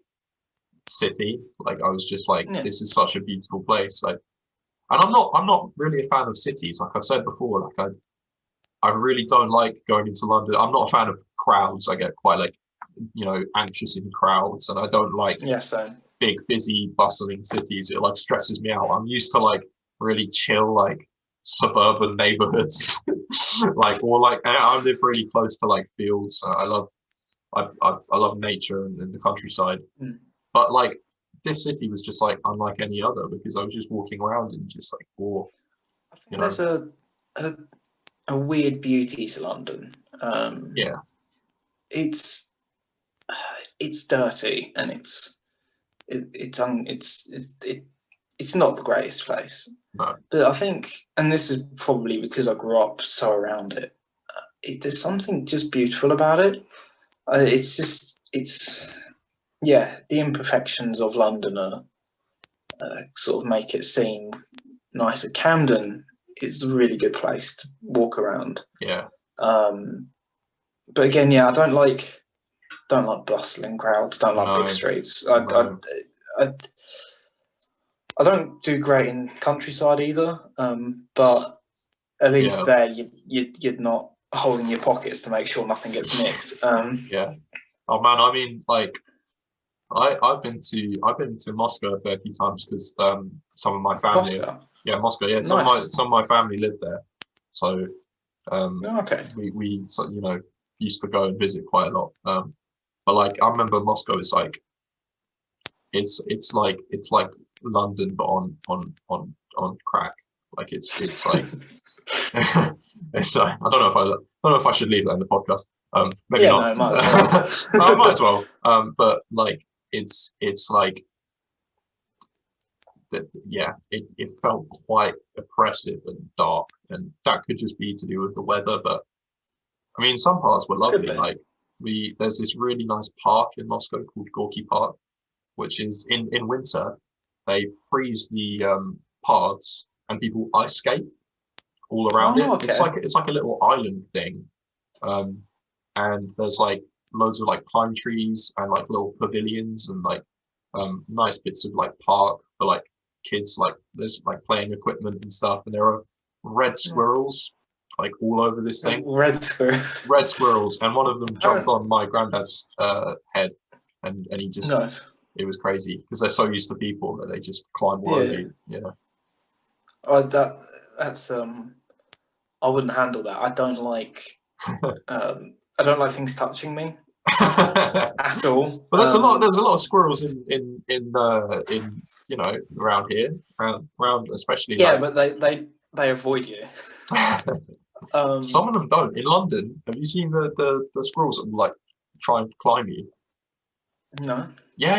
city. Like I was just like, this is such a beautiful place. Like, and I'm not really a fan of cities. Like I've said before, like I really don't like going into London. I'm not a fan of crowds. I get quite like, anxious in crowds, and I don't like big, busy, bustling cities. It like stresses me out. I'm used to like really chill, like suburban neighborhoods, like or like I live really close to like fields. I love nature and the countryside. But like this city was just like unlike any other because I was just walking around and just like awe. I think there's a weird beauty to London. Yeah, it's dirty and it's not the greatest place. No. But I think, and this is probably because I grew up so around it, there's something just beautiful about it. Yeah, the imperfections of London are sort of make it seem nicer. Camden is a really good place to walk around. Yeah. But again, yeah, I don't like bustling crowds. Don't like big No. streets. No. I don't do great in countryside either. But at least Yeah. there you're not holding your pockets to make sure nothing gets nicked. Yeah. Oh man, I mean, like, I've been to Moscow a fair few times because some of my family, Moscow, Moscow, yeah, nice. some of my family lived there, so Okay. we so, you know, used to go and visit quite a lot. But like I remember Moscow is like it's like London but on crack. Like it's like it's I don't know if I should leave that in the podcast. Maybe Yeah, not. no, might as well. I might as well. But like it's like that. Yeah, it felt quite oppressive and dark, and that could just be to do with the weather. But I mean, some parts were Could lovely. be. Like there's this really nice park in Moscow called Gorky Park, which is in winter they freeze the paths and people ice skate all around Oh, it. okay. It's like a little island thing, um, and there's like loads of like pine trees and like little pavilions and like nice bits of like park for like kids. Like there's like playing equipment and stuff, and there are red squirrels like all over this thing. Red square. Red squirrels, and one of them jumped Oh, on my granddad's head, and he just nice. it was crazy because they're so used to people that they just climb all over Yeah. you. Yeah. That's I wouldn't handle that. I don't like things touching me at all. But there's a lot of squirrels in you know around here around especially Yeah, like but they avoid you. some of them don't. In London, have you seen the squirrels that will like try and climb you? No. Yeah.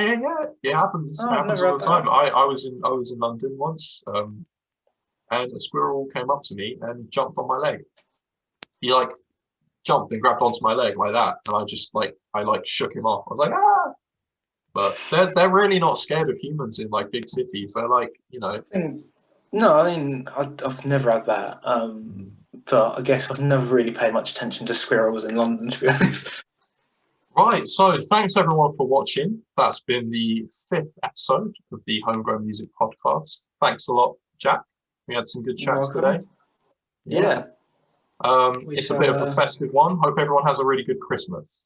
It happens. Oh, It I've happens never all had the time. that. I was in London once, and a squirrel came up to me and jumped on my leg. He like jumped and grabbed onto my leg like that, and I like shook him off. I was like, ah! But they're really not scared of humans in like big cities. They're like, you know. No, I mean I've never had that. But I guess I've never really paid much attention to squirrels in London, to be honest. Right, so thanks everyone for watching. That's been the 5th episode of the Homegrown Music Podcast. Thanks a lot, Jack. We had some good You're chats welcome. today. Yeah. It's a bit of a festive one. Hope everyone has a really good Christmas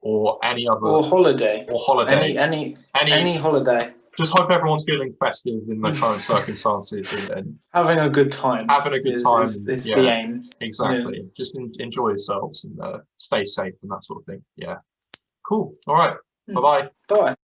or any other Or holiday. or holiday. Any holiday. Just hope everyone's feeling festive in the current circumstances and Having a good time. having a good time. Is Yeah, the aim. exactly. Yeah. Just enjoy yourselves and stay safe and that sort of thing. Yeah. Cool. All right. Bye-bye. Bye.